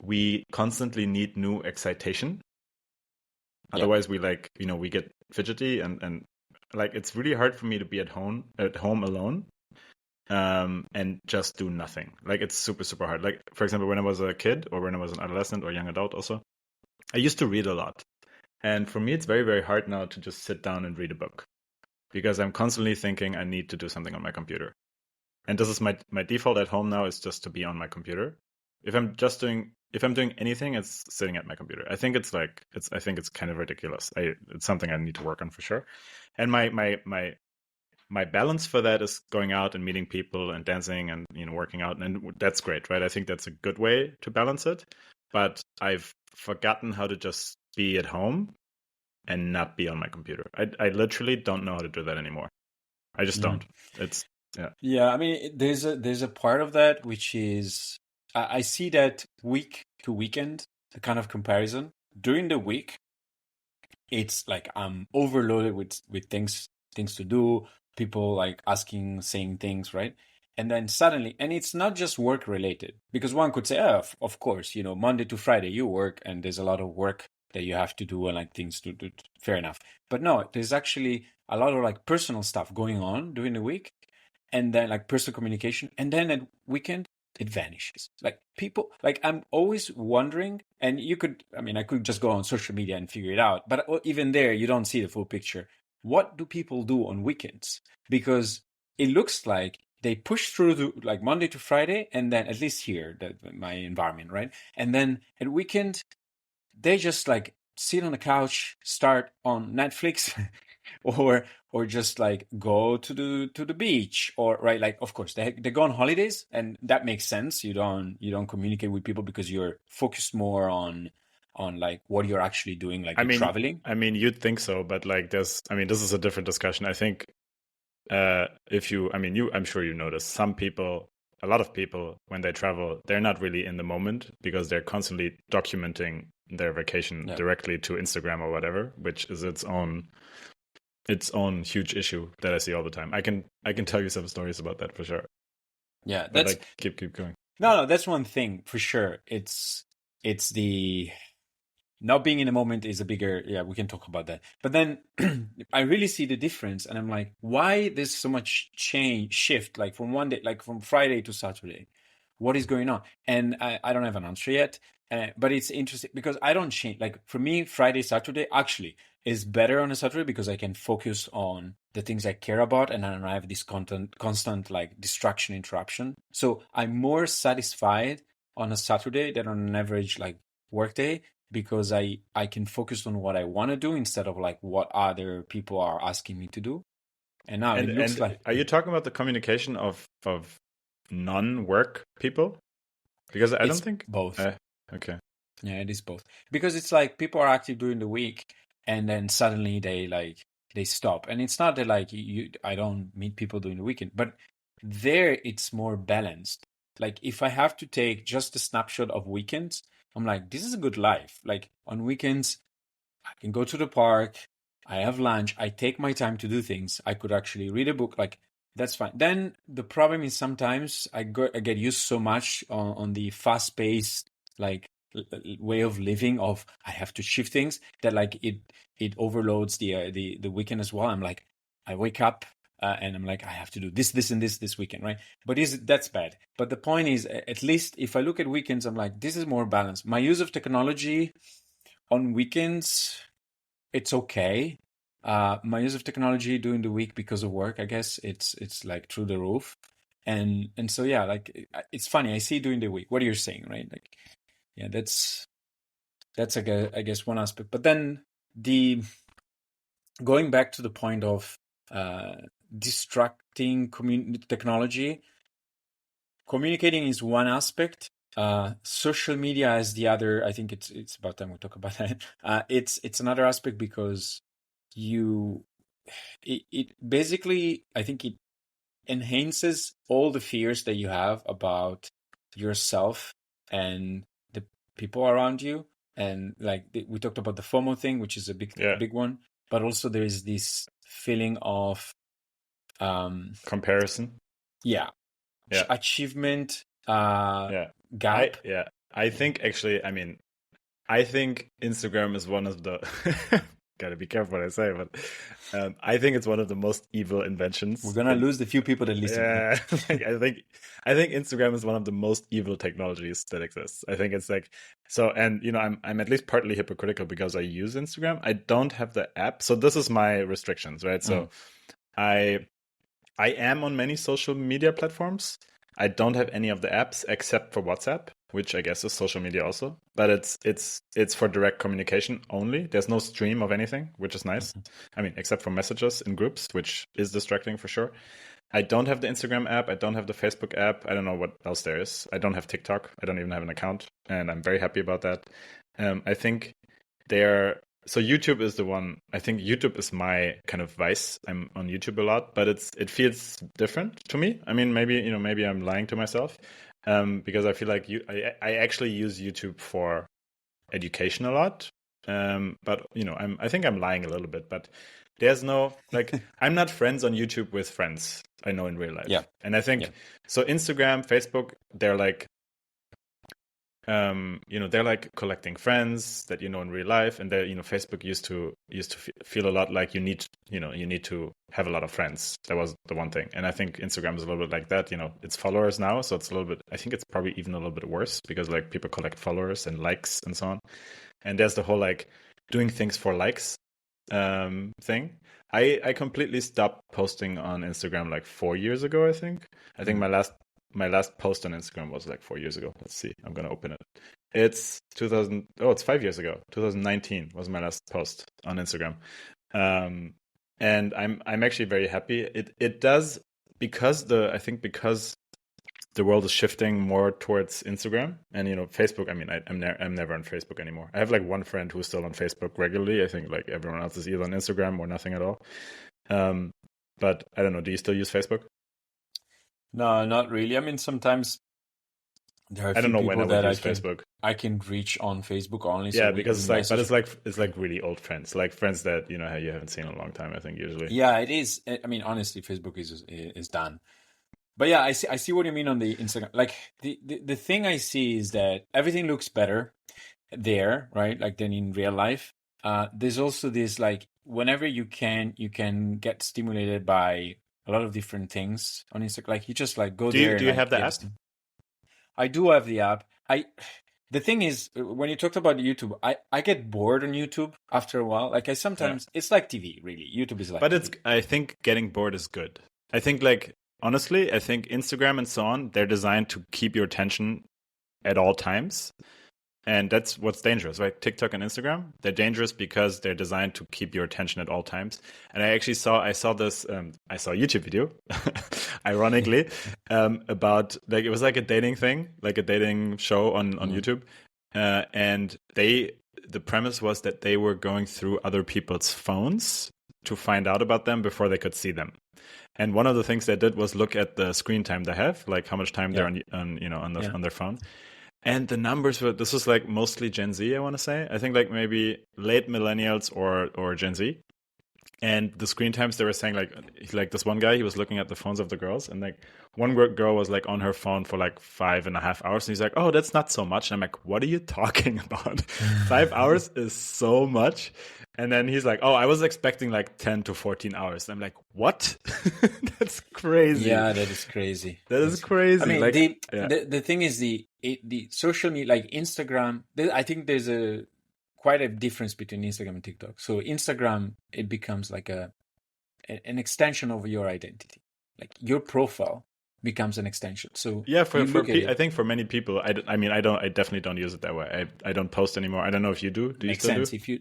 we constantly need new excitation. Yeah. Otherwise, we get fidgety, and like it's really hard for me to be at home alone, and just do nothing. Like it's super hard. Like for example, when I was a kid or when I was an adolescent or young adult, also I used to read a lot, and for me, it's very hard now to just sit down and read a book because I'm constantly thinking I need to do something on my computer. And this is my default at home now, is just to be on my computer. If I'm doing anything, it's sitting at my computer. I think it's kind of ridiculous. It's something I need to work on for sure. And my balance for that is going out and meeting people and dancing and working out, and that's great, right? I think that's a good way to balance it. But I've forgotten how to just be at home and not be on my computer. I literally don't know how to do that anymore. I just Mhm. don't. It's Yeah. Yeah, I mean, there's a part of that which is I see that week to weekend, the kind of comparison. During the week, it's like I'm overloaded with things to do, people like asking, saying things, right? And then suddenly, and it's not just work related, because one could say, oh, of course, Monday to Friday you work and there's a lot of work that you have to do and like things to do. Fair enough. But no, there's actually a lot of like personal stuff going on during the week, and then like personal communication, and then at weekend it vanishes. Like people, like I'm always wondering, and I mean, I could just go on social media and figure it out, but even there, you don't see the full picture. What do people do on weekends? Because it looks like they push through to like Monday to Friday, and then at least here, my environment, right? And then at weekend, they just like sit on the couch, start on Netflix, or just like go to the beach, or right, like of course they go on holidays, and that makes sense. You don't communicate with people because you're focused more on like what you're actually doing, like I you're mean, traveling. you'd think so, but like, I mean, this is a different discussion. I think if you, I mean, I'm sure you notice some people, a lot of people, when they travel, they're not really in the moment because they're constantly documenting their vacation Yeah. directly to Instagram or whatever, which is its own huge issue that I see all the time. I can tell you some stories about that for sure. Yeah, But that's like, keep going. no, that's one thing for sure. It's the not being in the moment is a bigger, yeah, we can talk about that. But then I really see the difference, and I'm like, why there's so much change shift, like from one day, like from Friday to Saturday? What is going on? And I don't have an answer yet. But it's interesting because I don't change. Like for me, Friday, Saturday actually is better on a Saturday because I can focus on the things I care about, and I don't have this constant like distraction, interruption. So I'm more satisfied on a Saturday than on an average like workday because I can focus on what I want to do instead of like what other people are asking me to do. And now it looks And like are you talking about the communication of non-work people? Because I don't it's think. both. Okay. Yeah, it is both. Because it's like people are active during the week and then suddenly they stop. And it's not that like I don't meet people during the weekend, but there it's more balanced. Like if I have to take just a snapshot of weekends, I'm like, this is a good life. Like on weekends, I can go to the park, I have lunch, I take my time to do things. I could actually read a book, like that's fine. Then the problem is sometimes I get used so much on the fast paced like way of living of I have to shift things that like it overloads the weekend as well. I'm like I wake up and I'm like I have to do this and this weekend, right? But is that's bad. But the point is at least if I look at weekends, I'm like this is more balanced. My use of technology on weekends, it's okay. My use of technology during the week because of work, I guess it's like through the roof. And so yeah, like it's funny. I see during the week what you're saying, right? Like yeah, that's I guess one aspect. But then the going back to the point of uh distracting technology, communicating is one aspect. Social media is the other. I think it's about time we talk about that. It's another aspect because you it basically I think it enhances all the fears that you have about yourself and the people around you. And like we talked about the FOMO thing, which is a Yeah. big one, but also there is this feeling of um Comparison. yeah, Yeah. achievement Yeah. gap. I think actually, I mean, I think Instagram is one of the gotta be careful what I say, but I think it's one of the most evil We're inventions. gonna lose the few people that listen. Yeah, like, I think Instagram is one of the most evil technologies that exists. I think it's like so, and you know, I'm at least partly hypocritical because I use Instagram. I don't have the app, so this is my restrictions, right? So Mm. I I am on many social media platforms. I don't have any of the apps except for WhatsApp, which I guess is social media also. But it's for direct communication only. There's no stream of anything, which is nice. Mhm. I mean, except for messages in groups, which is distracting for sure. I don't have the Instagram app. I don't have the Facebook app. I don't know what else there is. I don't have TikTok. I don't even have an account, and I'm very happy about that. I think they're so YouTube is the one. I think YouTube is my kind of vice. I'm on YouTube a lot, but it feels different to me. I mean, maybe you know, maybe I'm lying to myself, because I feel like I actually use YouTube for education a lot. But you know, I think I'm lying a little bit. But there's no like I'm not friends on YouTube with friends I know in real Yeah, life, and I yeah. think so. Instagram, Facebook, they're like you know, they're like collecting friends that you know in real life, and they, you know, Facebook used to feel a lot like you know, you need to have a lot of friends. That was the one thing, and I think Instagram is a little bit like that. You know, it's followers now, so it's a little bit. I think it's probably even a little bit worse because like people collect followers and likes and so on, and there's the whole like doing things for likes thing. I completely stopped posting on Instagram like 4 years ago. I think Mm. my last post on Instagram was like 4 years ago. Let's see. I'm gonna open it. It's 2000. Oh, it's 5 years ago. 2019 was my last post on Instagram. Um, and I'm actually very happy. It does because the I think because the world is shifting more towards Instagram and Facebook. I mean, I'm never on Facebook anymore. I have like one friend who's still on Facebook regularly. I think like everyone else is either on Instagram or nothing at all. Um, but I don't know. Do you still use Facebook? No, not really. I mean, sometimes there are a I don't few know when I people would that use Facebook. I can reach on Facebook only, so Yeah, we because it's like, but message. it's like really old friends, like friends that you haven't seen in a long time. I think usually. Yeah, it is. I mean, honestly, Facebook is done. But yeah, I see what you mean on the Instagram. Like the thing I see is that everything looks better there, right? Like than in real life. There's also this like whenever you can get stimulated by a lot of different things on Instagram. Like you just like go Do you there do and you like have the get a app? stim. I do have the app. The thing is when you talked about YouTube, I get bored on YouTube after a while. Like I Yeah. sometimes it's like TV, really. YouTube is like But it's TV. I think getting bored is good. I think like honestly, I think Instagram and so on, they're designed to keep your attention at all times. And that's what's dangerous, right? TikTok and Instagram, they're dangerous because they're designed to keep your attention at all times. And I saw this, I saw a YouTube video, ironically, about like it was like a dating thing, like a dating show on Mm. YouTube, and the premise was that they were going through other people's phones to find out about them before they could see them. And one of the things they did was look at the screen time they have, like how much time they're Yeah, yeah. on their phone. And the numbers were this was like mostly Gen Z, I want to say. I think like maybe late millennials or Gen Z. And the screen times they were saying like this one guy he was looking at the phones of the girls and like one girl was like on her phone for like 5.5 hours and he's like, oh, that's not so much. And I'm like, what are you talking about? 5 hours is so much. And then he's like, oh, I was expecting like 10 to 14 hours. And I'm like, what? That's crazy. Yeah, that is crazy. That is I crazy. mean, Like, the yeah. the the thing is the social media like Instagram. I think there's a quite a difference between Instagram and TikTok. So Instagram it becomes like an extension of your identity. Like your profile becomes an extension. So Yeah, you look at I it, think for many people, I mean, I definitely don't use it that way. I don't post anymore. I don't know if you do. Do you makes still do? sense. If you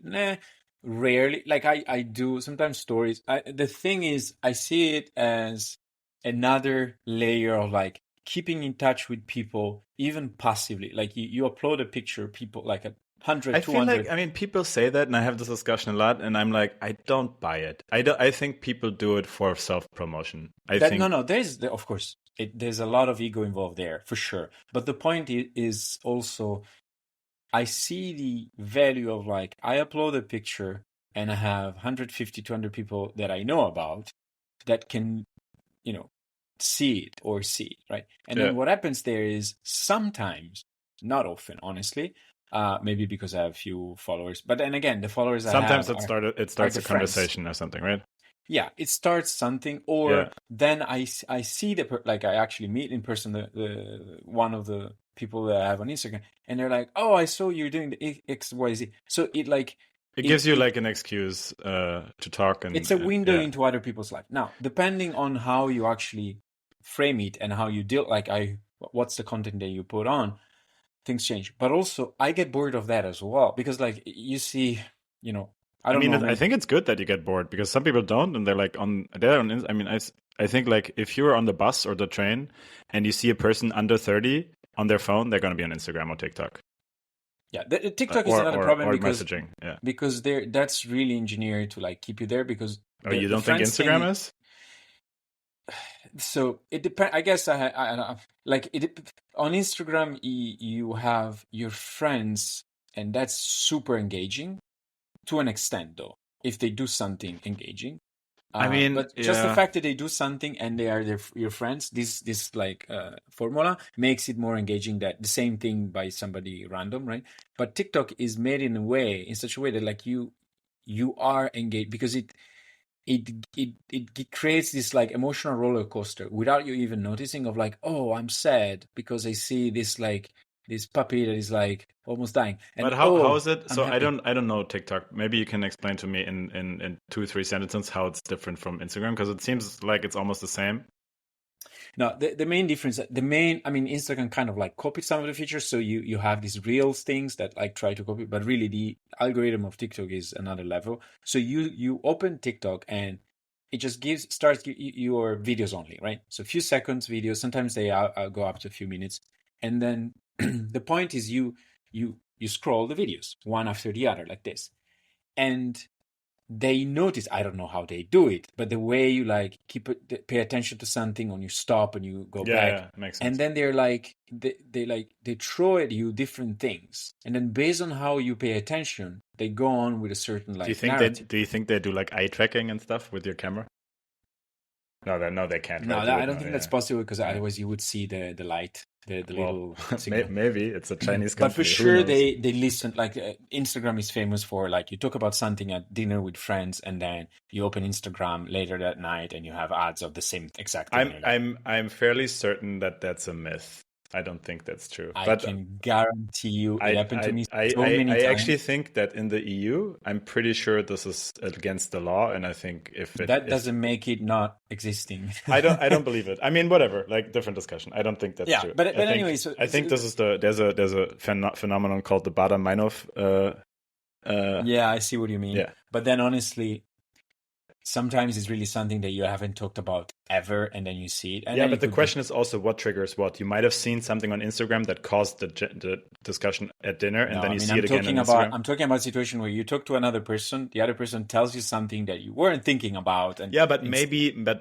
rarely like I do sometimes stories. The thing is I see it as another layer of like keeping in touch with people even passively. Like you upload a picture, people like a I hundred, two feel like, hundred. I mean, people say that, and I have this discussion a lot, and I'm like, I don't buy it. I think people do it for self promotion. I That no, think, no. Of course, there's a lot of ego involved there for sure. But the point is also, I see the value of like I upload a picture and I have 150, 200 people that I know about that can, you know, see it or see it, right? And yeah. then what happens there is sometimes, not often, honestly, maybe because I have few followers, but then again, the followers I Sometimes have it are starts the a friends. conversation or something, right? Yeah, it starts something, or Yeah. then I see like I actually meet in person the one of the people that I have on Instagram, and they're like, "Oh, I saw you doing the X Y Z." So it like It it gives you it like an excuse to talk, it's a and window yeah. into other people's life. Now, depending on how you actually frame it and how you deal, like what's the content that you put on, things change. But also, I get bored of that as well because, like, you see, you know, I I don't mean, know, I maybe think it's good that you get bored because some people don't, and they're on. I mean, I think like if you're on the bus or the train and you see a person under 30 on their phone, they're gonna be on Instagram or TikTok, yeah, the TikTok is another or problem because messaging. Yeah. that's really engineered to like keep you there because Oh, the you the don't think friends thing. Instagram is? So it depends. I guess I don't know. Like on Instagram, you have your friends, and that's super engaging to an extent, though. If they do something engaging, I mean, but just the yeah. fact that they do something and they are your friends, this like formula makes it more engaging. That the same thing by somebody random, right? But TikTok is made in such a way that like you are engaged because it creates this like emotional roller coaster without you even noticing of like, oh, I'm sad because I see this like this puppy that is like almost dying, But and how oh, is it? I'm So happy. I don't know TikTok. Maybe you can explain to me in 2 3 sentences how it's different from Instagram because it seems like it's almost the same. No, the main difference, I mean, Instagram kind of like copied some of the features. So you have these reels things that like try to copy, but really the algorithm of TikTok is another level. So you open TikTok and it just starts your videos only, right? So a few seconds videos. Sometimes they go up to a few minutes, and then the point is you scroll the videos one after the other like this, and they notice, I don't know how they do it, but the way you like pay attention to something, and you stop and you go Yeah, back, yeah, makes and sense. then they're like they throw at you different things, and then based on how you pay attention, they go on with a certain like narrative. Do you think they do like eye tracking and stuff with your camera? No, they can't, No, right? You I would don't know. think that's Yeah, possible, because yeah. otherwise you would see the light, the Well, little signal. maybe it's a Chinese But for company. Who sure, knows? they listen. Like Instagram is famous for, like, you talk about something at dinner with friends, and then you open Instagram later that night, and you have ads of the same exact thing. I'm You're like, I'm I'm fairly certain that that's a myth. I don't think that's true. I But can guarantee you, it I happened to I me I so I many I times. actually think that in the EU, I'm pretty sure this is against the law, and I think That if doesn't make it not existing. I don't believe it. I mean, whatever, like different discussion. I don't think that's Yeah, true. but anyway, so, I think this is there's a phenomenon called the Baader-Meinhof. yeah, I see what you mean. Yeah. But then honestly, sometimes it's really something that you haven't talked about ever, and then you see it, and Yeah, then but it the could be. question is also what triggers what. You might have seen something on Instagram that caused the discussion at dinner, and No, then I you mean, see it again on Instagram. I'm talking about a situation where you talk to another person, the other person tells you something that you weren't thinking about, and Yeah, but it's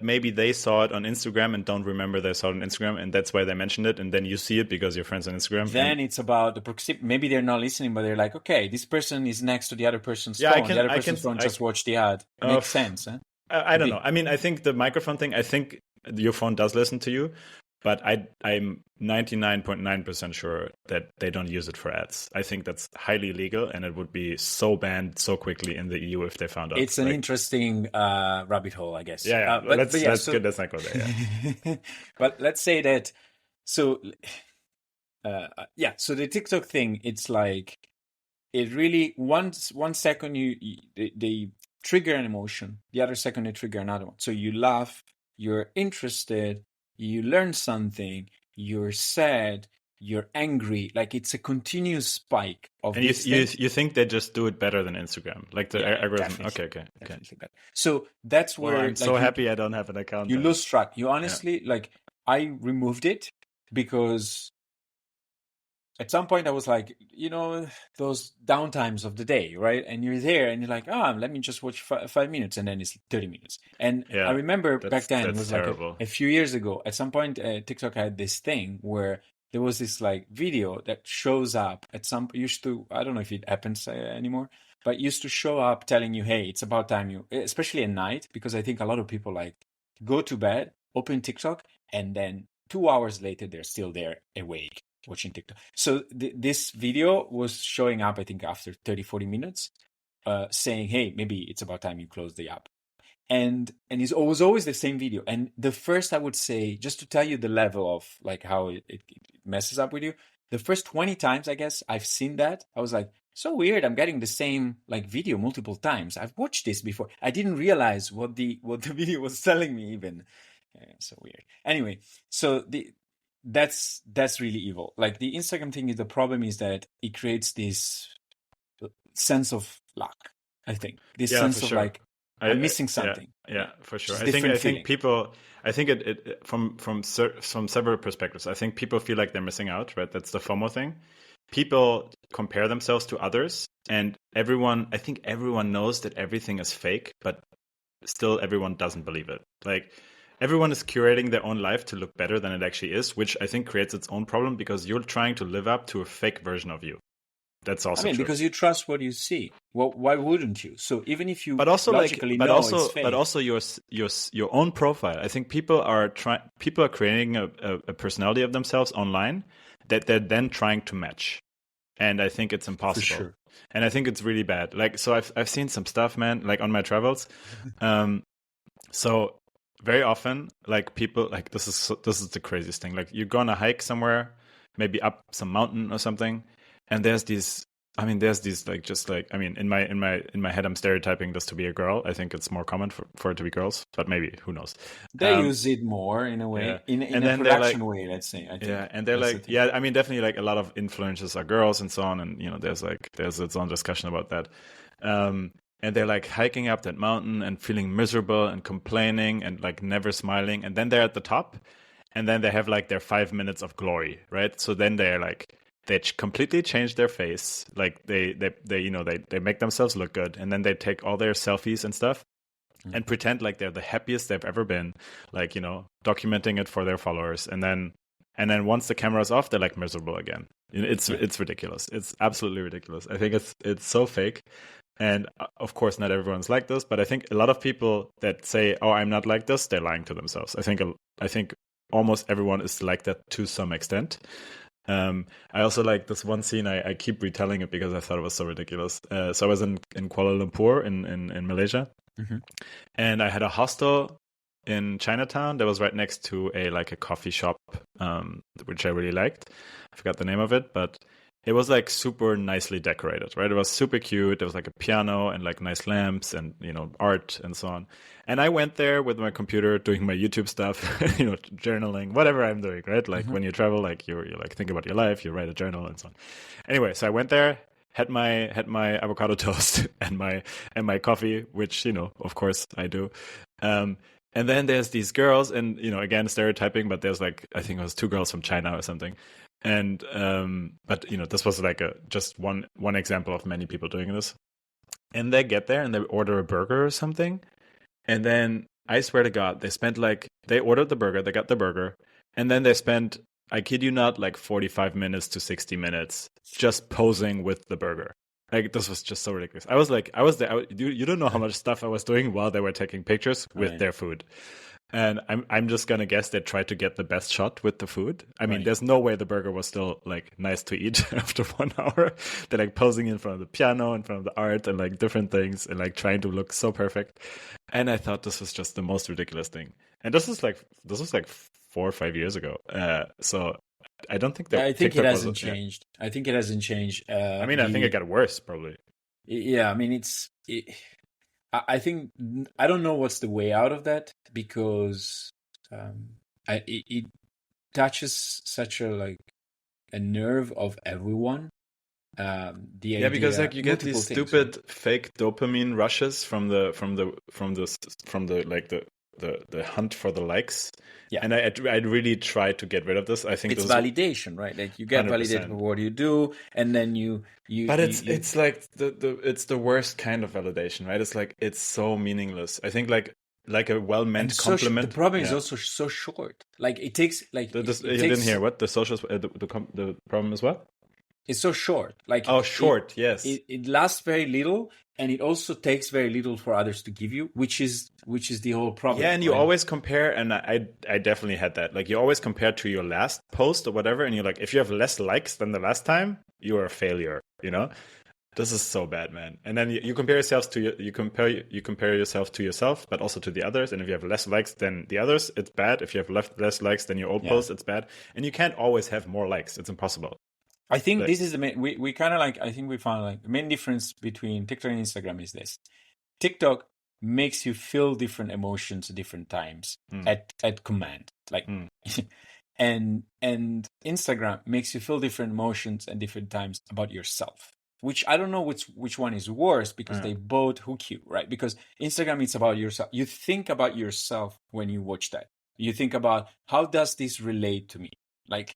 maybe they saw it on Instagram and don't remember they saw it on Instagram, and that's why they mentioned it, and then you see it because your friends on Instagram. And then it's about the proximity. Maybe they're not listening, but they're like, okay, this person is next to the other person's yeah, phone. The other I can, person's phone just watched the ad. Makes uh, sense, huh? I Could don't know. be. I mean, I think the microphone thing. I think your phone does listen to you, but I'm 99.9% sure that they don't use it for ads. I think that's highly illegal, and it would be so banned so quickly in the EU if they found out. It's an Like, interesting rabbit hole, I guess. yeah, yeah. But yeah, so Let's not go there. but let's say that. So yeah, so the TikTok thing, it's like, it really, one second they trigger an emotion, the other second they trigger another one. So you laugh, you're interested, you learn something, you're sad, you're angry. Like, it's a continuous spike of And these things. you think they just do it better than Instagram, like the Yeah, yeah, algorithm? definitely, Okay. definitely better. So that's Well, where, I'm so like, happy I don't have an account you then. lose track. You Yeah. honestly, like, I removed it because at some point I was like, those downtimes of the day, right? And you're there and you're like, let me just watch 5 minutes, and then it's 30 minutes. And I Yeah, remember back then, it that's was like terrible. a few years ago, at some point, TikTok had this thing where there was this like video that shows up at some, used to, I don't know if it happens anymore, but used to show up telling you, hey, it's about time you, especially at night, because I think a lot of people like go to bed, open TikTok, and then 2 hours later, they're still there awake watching TikTok. So this video was showing up, I think, after 30, 40 minutes, saying, hey, maybe it's about time you close the app. And it was always the same video. And the first, I would say, just to tell you the level of like how it messes up with you, the first 20 times, I guess, I've seen that, I was like, so weird, I'm getting the same like video multiple times. I've watched this before. I didn't realize what the video was telling me even. Yeah, so weird. Anyway, so that's really evil. Like, the Instagram thing, is the problem is that it creates this sense of lack. I think this Yeah, for sense of sure. like, I'm missing Yeah, something. yeah, for sure. Just different I think feeling. people. I think from several perspectives. I think people feel like they're missing out. Right, that's the FOMO thing. People compare themselves to others, and everyone. I think everyone knows that everything is fake, but still everyone doesn't believe it. Like, everyone is curating their own life to look better than it actually is, which I think creates its own problem because you're trying to live up to a fake version of you. That's I also mean, true. because you trust what you see. Well, why wouldn't you? So even if you But also logically know it's but fake, also your own profile. I think people are creating a personality of themselves online that they're then trying to match. And I think it's for impossible. sure. And I think it's really bad. Like, so I've seen some stuff, man, like on my travels. So very often, like, people, like, this is the craziest thing. Like, you go on a hike somewhere, maybe up some mountain or something, and there's these. I mean, there's these, like, just like, I mean, in my head, I'm stereotyping this to be a girl. I think it's more common for it to be girls, but maybe, who knows? They use it more in a Yeah, way, in and a then they're production like, way, let's say. I yeah, think and they're that's the like, thing. yeah, I mean, definitely, like, a lot of influencers are girls and so on, and there's its own discussion about that. and they're like hiking up that mountain and feeling miserable and complaining and like never smiling, and then they're at the top, and then they have like their 5 minutes of glory, right? So then they're like completely change their face, like they they make themselves look good, and then they take all their selfies and stuff Mm. and pretend like they're the happiest they've ever been, like documenting it for their followers, and then once the camera's off, they're like miserable again. Yeah. It's ridiculous. It's absolutely ridiculous. I think it's so fake. And of course, not everyone's like this, but I think a lot of people that say, "Oh, I'm not like this," they're lying to themselves. I think almost everyone is like that to some extent. I also like this one scene. I keep retelling it because I thought it was so ridiculous. So I was in Kuala Lumpur in Malaysia, Hmm. and I had a hostel in Chinatown that was right next to a coffee shop, which I really liked. I forgot the name of it, but it was like super nicely decorated, right? It was super cute. There was like a piano and like nice lamps and art and so on. And I went there with my computer doing my YouTube stuff, journaling, whatever I'm doing, right? Like Hmm. when you travel, like you like think about your life, you write a journal and so on. Anyway, so I went there, had my avocado toast and my coffee, which of course I do. Um, and then there's these girls, and again stereotyping, but there's like I think it was two girls from China or something, and but this was like a just one example of many people doing this. And they get there and they order a burger or something, and then I swear to God, they ordered the burger, they got the burger, and then they spent, I kid you not, like 45 minutes to 60 minutes just posing with the burger. Like this was just so ridiculous. I was there. You don't know how much stuff I was doing while they were taking pictures with Right. their food. And I'm just gonna guess they tried to get the best shot with the food. I mean, Right. there's no way the burger was still like nice to eat after 1 hour. They're like posing in front of the piano, in front of the art, and like different things, and like trying to look so perfect. And I thought this was just the most ridiculous thing. And this was like 4 or 5 years ago. So I don't think Yeah, that I think it TikTok was. hasn't Yeah. changed. I think it hasn't changed. I mean, I think it got worse probably. Yeah, I mean, I think I don't know what's the way out of that because um, it touches such a like a nerve of everyone. The Yeah, because idea, like you get these multiple things, right? stupid fake dopamine rushes from the like the hunt for the likes, Yeah, and I really try to get rid of this. I think it's this is validation, right? Like you get validated for 100%. what you do, and then But you it's like the worst kind of validation, right? It's like it's so meaningless. I think like a and well-meant so the compliment. problem is Yeah. also so short. Like it takes like it You didn't takes hear what the socials the problem is what? it's so short. Like Oh, short. Yes. it lasts very little, and it also takes very little for others to give you, which is the whole Yeah, problem, and you right? always compare, and I definitely had that. Like you always compare to your last post or whatever, and you're like, if you have less likes than the last time, you are a failure. This is so bad, man. And then you compare yourselves to you compare yourself to yourself, but also to the others. And if you have less likes than the others, it's bad. If you have less likes than your old Yeah. post, it's bad. And you can't always have more likes. It's impossible. I think Like, this is the main, we kind of like, I think we found like the main difference between TikTok and Instagram is this. TikTok makes you feel different emotions at different times mm, at command. Like, mm, and Instagram makes you feel different emotions at different times about yourself. Which I don't know which one is worse because uh, they both hook you, right? Because Instagram it's about yourself. You think about yourself when you watch that. You think about how does this relate to me? Like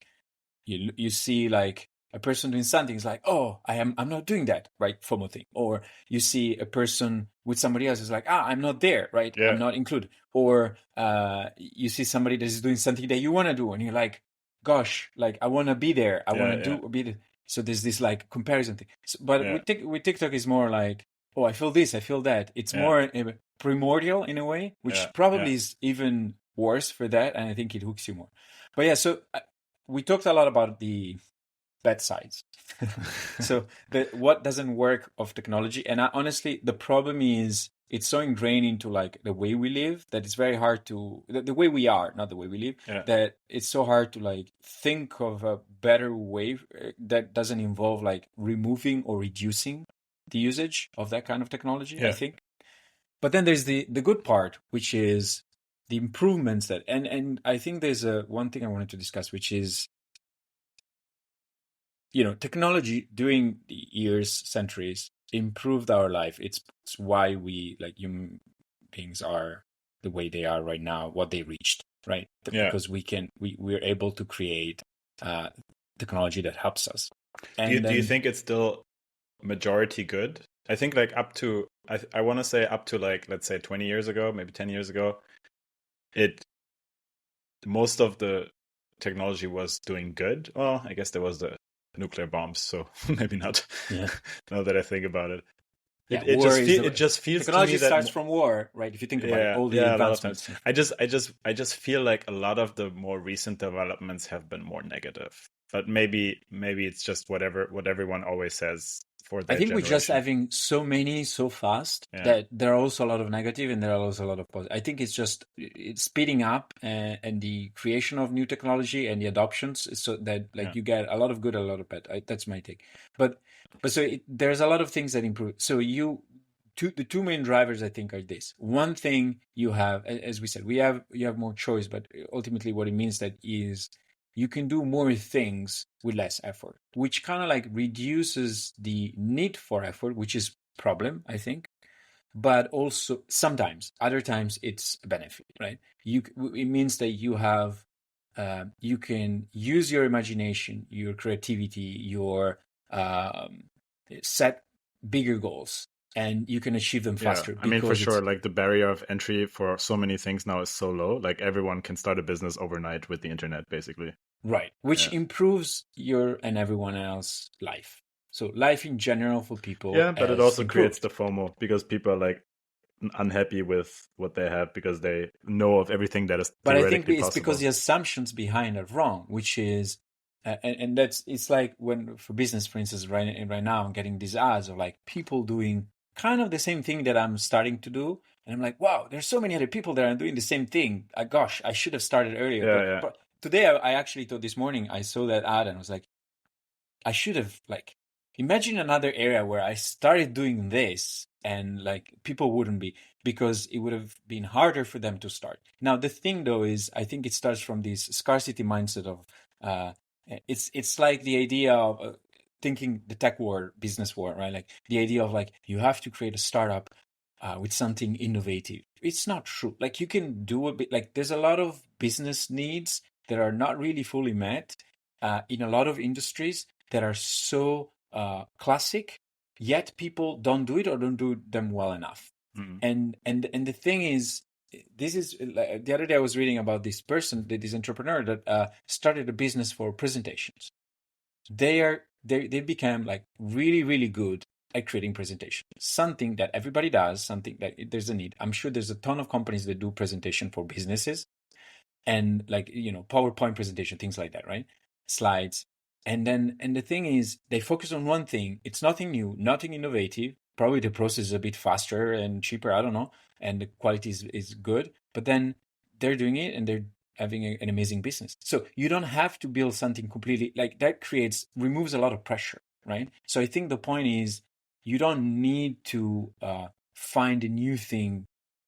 you see like a person doing something, it's like, oh, I'm not doing that, right? FOMO thing. Or you see a person with somebody else, it's like, I'm not there, right? I'm yeah, not included. Or you see somebody that is doing something that you want to do, and you're like, gosh, like I want to be there, I want yeah, to yeah, do be there. So there's this like comparison thing. So, but yeah, with TikTok is more like, oh, I feel this, I feel that. It's yeah, more primordial in a way, which yeah, yeah. probably is even worse for that, and I think it hooks you more. But yeah, so we talked a lot about the bad sides. So what doesn't work of technology, and honestly, the problem is it's so ingrained into like the way we live that it's very hard to the way we are, not the way we live, Yeah. that it's so hard to like think of a better way that doesn't involve like removing or reducing the usage of that kind of technology, I Yeah. think. But then there's the good part, which is the improvements that and I think there's a one thing I wanted to discuss, which is technology during the years, centuries improved our life. It's why we, like, human beings are the way they are right now, what they reached, right? Yeah. Because we're able to create uh, technology that helps us. Do you And do you then, think it's still majority good? I think like up to I want to say up to like let's say 20 years ago, maybe 10 years ago, it most of the technology was doing good. Well, I guess there was the nuclear bombs, so maybe not. yeah, Now that I think about it, yeah, war is it just feels to me technology that starts from war, right? If you think about it, yeah, all the yeah, a lot of times. advancements. I just feel like a lot of the more recent developments have been more negative. But maybe it's just what everyone always says for I their think we're just generation. having so many so fast Yeah, that there are also a lot of negative and there are also a lot of positive. I think it's just it's speeding up, and the creation of new technology and the adoptions, so that yeah, like you get a lot of good, a lot of bad. That's my take. But there's a lot of things that improve. So the two main drivers I think are this. One thing you have, as we said, you have more choice, but ultimately what it means that is you can do more things with less effort, which kind of like reduces the need for effort, which is problem, I think. But also sometimes, other times it's a benefit, right? It means that you can use your imagination, your creativity, your um, set bigger goals, and you can achieve them yeah. faster I mean, for because sure, it's like the barrier of entry for so many things now is so low. Like everyone can start a business overnight with the internet, basically. right, which Yeah, improves your and everyone else life. So life in general for people yeah, but it has also creates improved. the FOMO because people are like unhappy with what they have because they know of everything that is But I think theoretically it's because possible. the assumptions behind are wrong, which is, and that's it's like when for business, for instance, right now I'm getting these ads of like people doing kind of the same thing that I'm starting to do, and I'm like, wow, there's so many other people that are doing the same thing. Gosh, I should have started earlier. Yeah, yeah. But today I actually thought this morning I saw that ad and I was like, I should have like imagine another area where I started doing this and like people wouldn't be, because it would have been harder for them to start. Now the thing though is I think it starts from this scarcity mindset of uh it's like the idea of thinking the tech war, business war, right? Like the idea of like you have to create a startup with something innovative. It's not true. Like you can do a bit, like there's a lot of business needs that are not really fully met in a lot of industries that are so classic, yet people don't do it or don't do them well enough. Mm. And the thing is, this is like, the other day I was reading about this person, this entrepreneur that started a business for presentations. They became like really good at creating presentations. Something that everybody does, something that there's a need. I'm sure there's a ton of companies that do presentation for businesses and like PowerPoint presentation, things like that, right? Slides. And the thing is they focus on one thing. It's nothing new, nothing innovative. Probably the process is a bit faster and cheaper, I don't know, and the quality is good, but then they're doing it and they're having an amazing business. So you don't have to build something completely like that, creates removes a lot of pressure, right? So I think the point is you don't need to find a new thing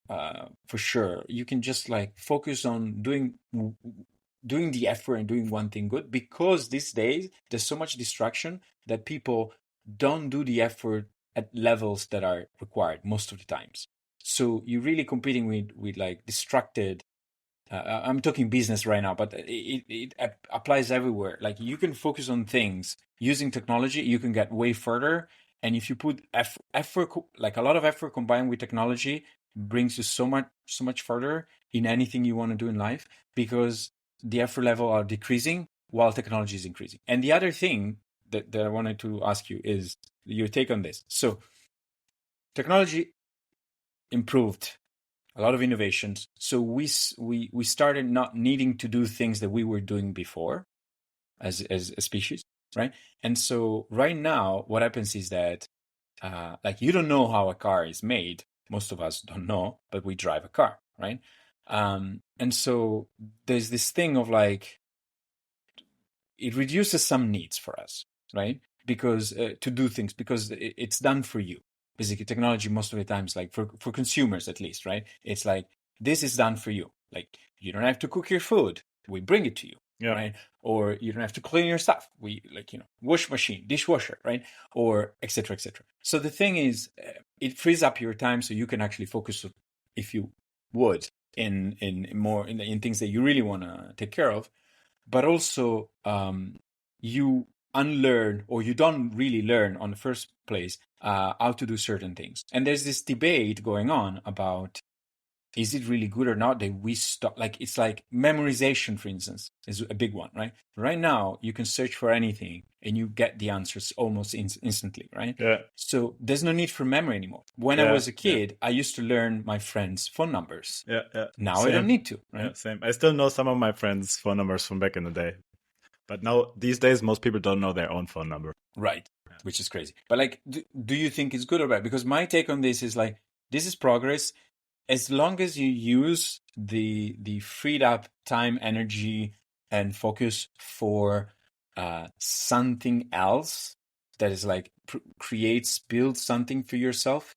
for sure. You can just like focus on doing the effort and doing one thing good, because these days there's so much distraction that people don't do the effort at levels that are required most of the times. So you're really competing with like distracted. I'm talking business right now, but it applies everywhere. Like you can focus on things using technology, you can get way further. And if you put effort, like a lot of effort combined with technology, brings you so much further in anything you want to do in life, because the effort level are decreasing while technology is increasing. And the other thing that I wanted to ask you is your take on this. So technology improved, a lot of innovations. So we started not needing to do things that we were doing before as a species, right? And so right now, what happens is that like you don't know how a car is made. Most of us don't know, but we drive a car, right? And so there's this thing of like it reduces some needs for us, right? Because to do things because it's done for you. Basically, technology most of the times, like for consumers at least, right? It's like this is done for you. Like you don't have to cook your food; we bring it to you. Yeah. right? Or you don't have to clean your stuff. We like, wash machine, dishwasher, right? Or etc. etc. So the thing is, it frees up your time so you can actually focus, if you would, in more in things that you really want to take care of. But also, you unlearn, or you don't really learn on the first place, how to do certain things. And there's this debate going on about, is it really good or not that we stop? Like, it's like memorization, for instance, is a big one, right? Right now, you can search for anything and you get the answers almost instantly, right? Yeah. So there's no need for memory anymore. When I Yeah. was a Yeah. kid, I used to learn my friends' phone numbers. Yeah. Yeah. Now I don't Same. need to, Yeah. right? Same. I still know some of my friends' phone numbers from back in the day, but now these days most people don't know their own phone number. Right. Which is crazy. But like, do you think it's good or bad? Because my take on this is like, this is progress. As long as you use the freed up time, energy, and focus for something else that is like builds something for yourself,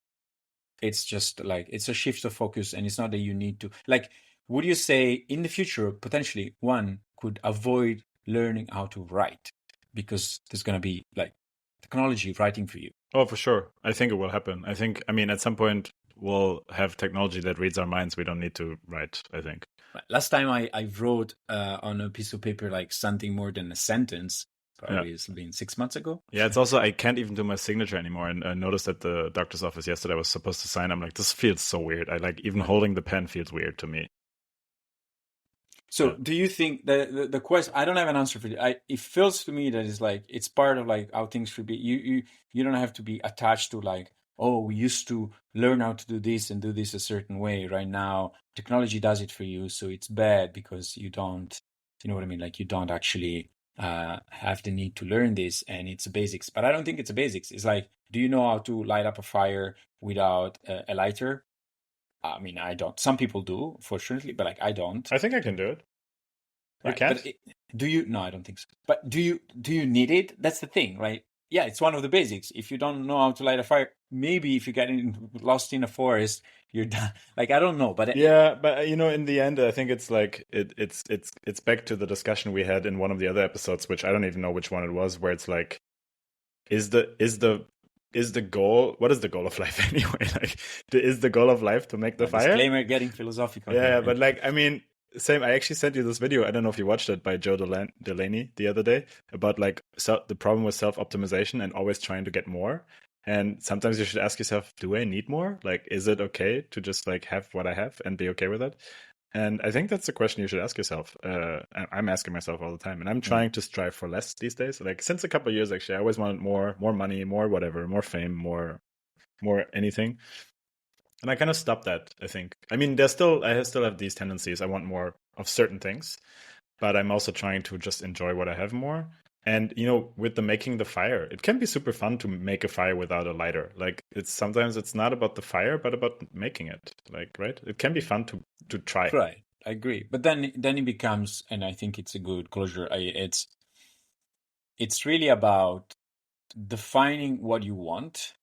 it's just like, it's a shift of focus, and it's not that you need to like. Would you say in the future potentially one could avoid learning how to write because there's going to be like technology writing for you? Oh, for sure. I think it will happen. I mean, at some point we'll have technology that reads our minds. We don't need to write, I think. Last time I wrote on a piece of paper like something more than a sentence, Yeah. probably it's been 6 months ago. Yeah, it's also, I can't even do my signature anymore. And I noticed at the doctor's office yesterday, I was supposed to sign. I'm like, this feels so weird. I like, even holding the pen feels weird to me. So do you think the question? I don't have an answer for it. It feels to me that it's like, it's part of like how things should be. You don't have to be attached to like, oh, we used to learn how to do this and do this a certain way. Right now, technology does it for you, so it's bad because you don't. You know what I mean? Like, you don't actually have the need to learn this, and it's basics. But I don't think it's a basics. It's like, do you know how to light up a fire without a lighter? I mean, I don't. Some people do, fortunately, but like, I don't. I think I can do it. You Right. can't? But do you? No, I don't think so. But do you need it? That's the thing, right? Yeah, it's one of the basics. If you don't know how to light a fire, maybe if you get lost in a forest, you're done. Like, I don't know, but Yeah, but in the end, I think it's like it's back to the discussion we had in one of the other episodes, which I don't even know which one it was, where it's like, is the goal, what is the goal of life anyway? Like, is the goal of life to make the fire? disclaimer, getting philosophical Yeah, here, but right? like, I mean, same. I actually sent you this video. I don't know if you watched it, by Joe Delaney the other day, about like the problem with self-optimization and always trying to get more. And sometimes you should ask yourself, do I need more? Like, is it okay to just like have what I have and be okay with it? And I think that's the question you should ask yourself. I'm asking myself all the time, and I'm trying to strive for less these days. Like, since a couple of years, actually, I always wanted more money, more whatever, more fame, more anything. And I kind of stopped that, I think. I mean, I still have these tendencies. I want more of certain things, but I'm also trying to just enjoy what I have more. And with the making the fire, it can be super fun to make a fire without a lighter. Like, sometimes it's not about the fire, but about making it. Like, right? It can be fun to try. Right. I agree. But then it becomes, and I think it's a good closure. It's really about defining what you want.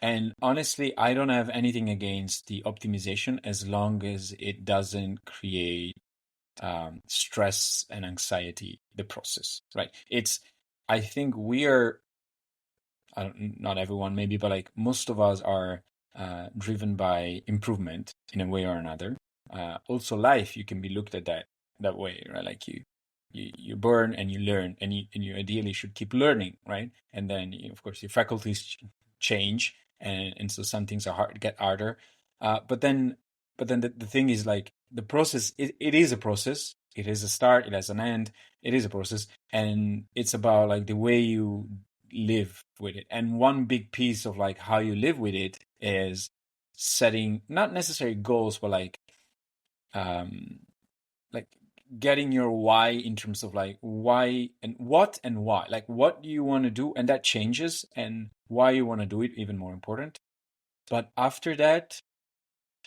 And honestly, I don't have anything against the optimization as long as it doesn't create stress and anxiety, the process, right? I think we are, not everyone maybe, but like most of us are driven by improvement in a way or another. Also, life, you can be looked at that way, right? Like, you burn and you learn, and you ideally should keep learning, right? And then of course your faculties change, and so some things are get harder. But then the thing is, like, the process, it is a process. It is a start, it has an end. It is a process, and it's about like the way you live with it. And one big piece of like how you live with it is setting not necessarily goals, but um like getting your why, in terms of like why and why, like what do you want to do, and that changes, and why you want to do it, even more important. But after that,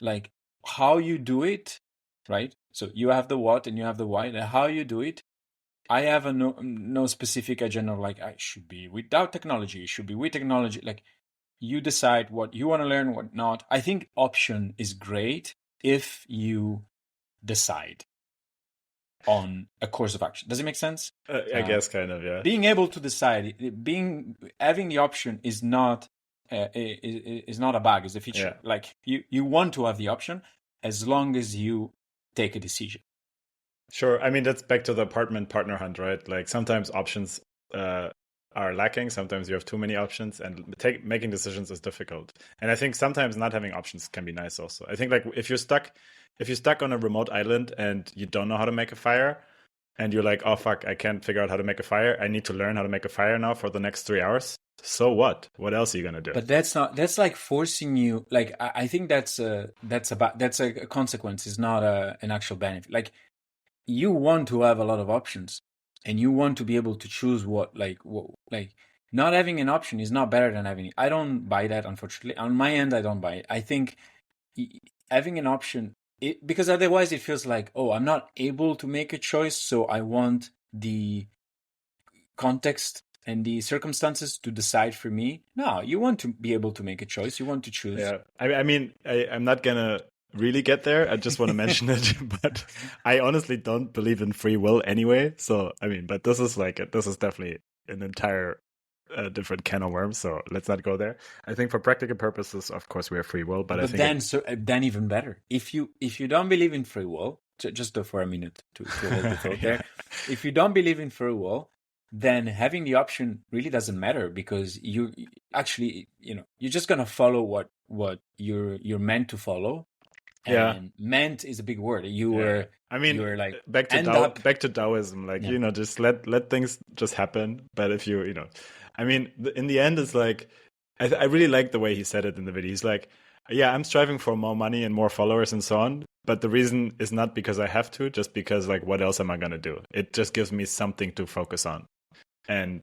like, how you do it, right? So you have the what and you have the why, and how you do it. I have no specific agenda of like, I should be without technology, it should be with technology. Like, you decide what you want to learn, what not. I think option is great if you decide. on a course of action. Does it make sense? I guess kind of, yeah. Being able to decide, having the option is not a bug, is a feature. Yeah. Like you want to have the option as long as you take a decision. Sure. I mean, that's back to the apartment partner hunt, right? Like sometimes options are lacking. Sometimes you have too many options, and making decisions is difficult. And I think sometimes not having options can be nice also. I think like if you're stuck on a remote island and you don't know how to make a fire, and you're like, oh fuck, I can't figure out how to make a fire. I need to learn how to make a fire now for the next 3 hours. So what? What else are you gonna do? But that's like forcing you. Like I think that's a consequence. Is not an actual benefit. Like you want to have a lot of options, and you want to be able to choose what not having an option is not better than having it. I don't buy that, unfortunately. On my end, I don't buy it. I think having an option, because otherwise it feels like, oh, I'm not able to make a choice, so I want the context and the circumstances to decide for me. No, you want to be able to make a choice. You want to choose. Yeah, I mean, I'm not gonna really get there. I just want to mention it, but I honestly don't believe in free will anyway. So I mean, but this is definitely an entire different can of worms. So let's not go there. I think for practical purposes, of course, we have free will, but I think then even better. If you don't believe in free will, just for a minute to hold the thought there. If you don't believe in free will, then having the option really doesn't matter, because you actually, you're just gonna follow what you're meant to follow. And meant is a big word. You were like back to Taoism, like just let things just happen. But if you I mean, in the end, it's like I really like the way he said it in the video. He's like, yeah, I'm striving for more money and more followers and so on. But the reason is not because I have to, just because like, what else am I gonna do? It just gives me something to focus on. And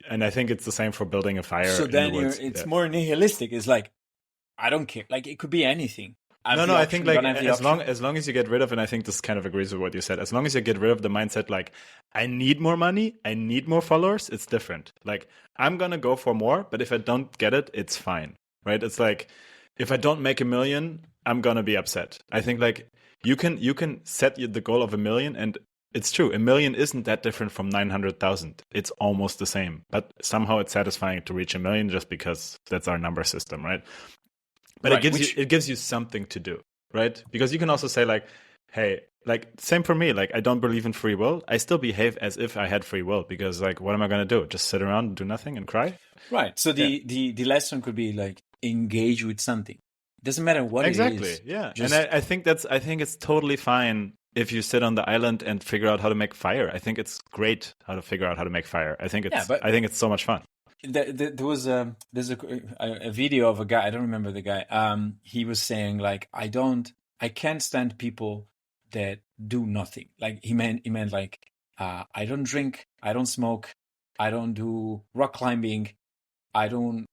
and I think it's the same for building a fire. So then it's more nihilistic. It's like, I don't care. Like it could be anything. I think like as long as you get rid of, and I think this kind of agrees with what you said, as long as you get rid of the mindset like, I need more money, I need more followers, it's different. Like I'm gonna go for more, but if I don't get it, it's fine, right? It's like if I don't make 1 million, I'm gonna be upset. I think like you can set the goal of 1 million, and it's true, 1 million isn't that different from 900,000. It's almost the same, but somehow it's satisfying to reach 1 million just because that's our number system, right? But right, it gives you something to do, right? Because you can also say like, hey, like same for me, like I don't believe in free will. I still behave as if I had free will, because like what am I going to do? Just sit around and do nothing and cry? Right. So the lesson could be like engage with something. It doesn't matter what it is. Exactly. Yeah. And I think it's totally fine if you sit on the island and figure out how to make fire. I think it's great how to figure out how to make fire. I think it's so much fun. There was there's a video of a guy, I don't remember the guy. He was saying like, I can't stand people that do nothing. Like he meant like, I don't drink, I don't smoke, I don't do rock climbing, I don't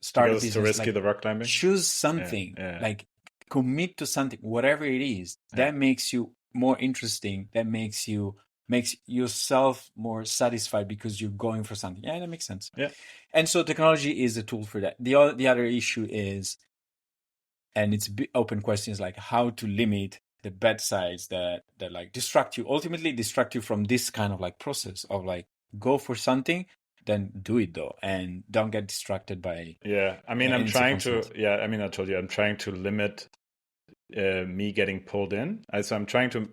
start a business. Too risky, like, the rock climbing. Choose something, like commit to something, whatever it is that makes you more interesting, that makes yourself more satisfied because you're going for something. Yeah, that makes sense. Yeah. And so technology is a tool for that. The other issue is, and it's open questions like how to limit the bad sides that like distract you from this kind of like process of like, go for something, then do it though, and don't get distracted by. Yeah, I mean, I told you, I'm trying to limit me getting pulled in. So I'm trying to.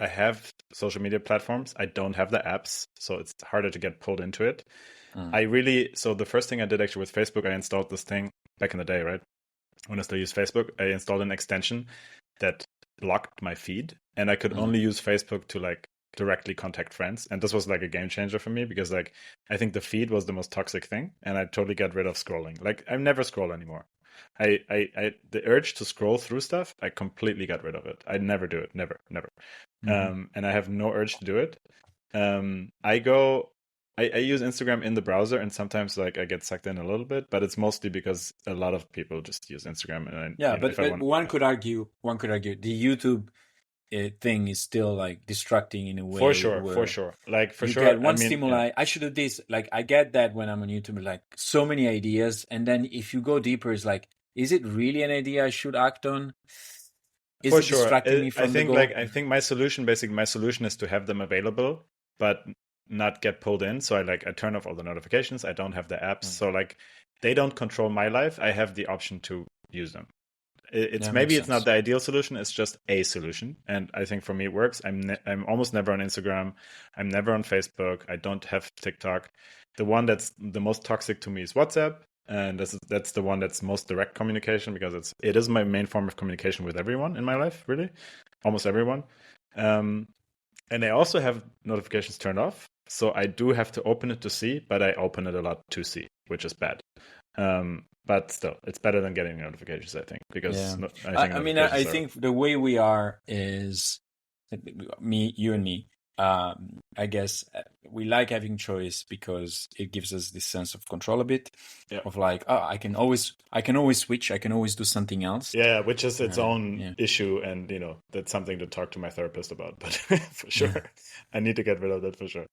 I have social media platforms. I don't have the apps, so it's harder to get pulled into it. So the first thing I did actually with Facebook, I installed this thing back in the day, right? When I still use Facebook, I installed an extension that blocked my feed, and I could only use Facebook to like directly contact friends. And this was like a game changer for me, because like I think the feed was the most toxic thing, and I totally got rid of scrolling. Like I never scroll anymore. I the urge to scroll through stuff, I completely got rid of it. I never do it, never. And I have no urge to do it. I use Instagram in the browser, and sometimes like I get sucked in a little bit, but it's mostly because a lot of people just use Instagram. And but one could argue the YouTube thing is still like distracting in a way. For sure. Like for sure. Get one stimuli. Yeah. I should do this. Like I get that when I'm on YouTube, like so many ideas, and then if you go deeper, it's like, is it really an idea I should act on? Is For it sure. distracting me I from the think goal? I think my solution is to have them available, but not get pulled in. So I turn off all the notifications. I don't have the apps. Mm. So like they don't control my life. I have the option to use them. It's Yeah, makes maybe it's not sense. the ideal solution. It's just a solution, and I think for me it works. I'm almost never on Instagram. I'm never on Facebook. I don't have TikTok. The one that's the most toxic to me is WhatsApp, and that's the one that's most direct communication because it is my main form of communication with everyone in my life, really, almost everyone. Um, and I also have notifications turned off, so I do have to open it to see, but I open it a lot to see, which is bad. But still, it's better than getting notifications, I think, because Yeah. I think I mean, I notifications are. think the way we are is me, you and me. I guess we like having choice because it gives us this sense of control a bit Yeah. of like, oh, I can always switch. I can always do something else. Yeah, which is its own Yeah. issue, and that's something to talk to my therapist about. But for Yeah. sure, I need to get rid of that for sure.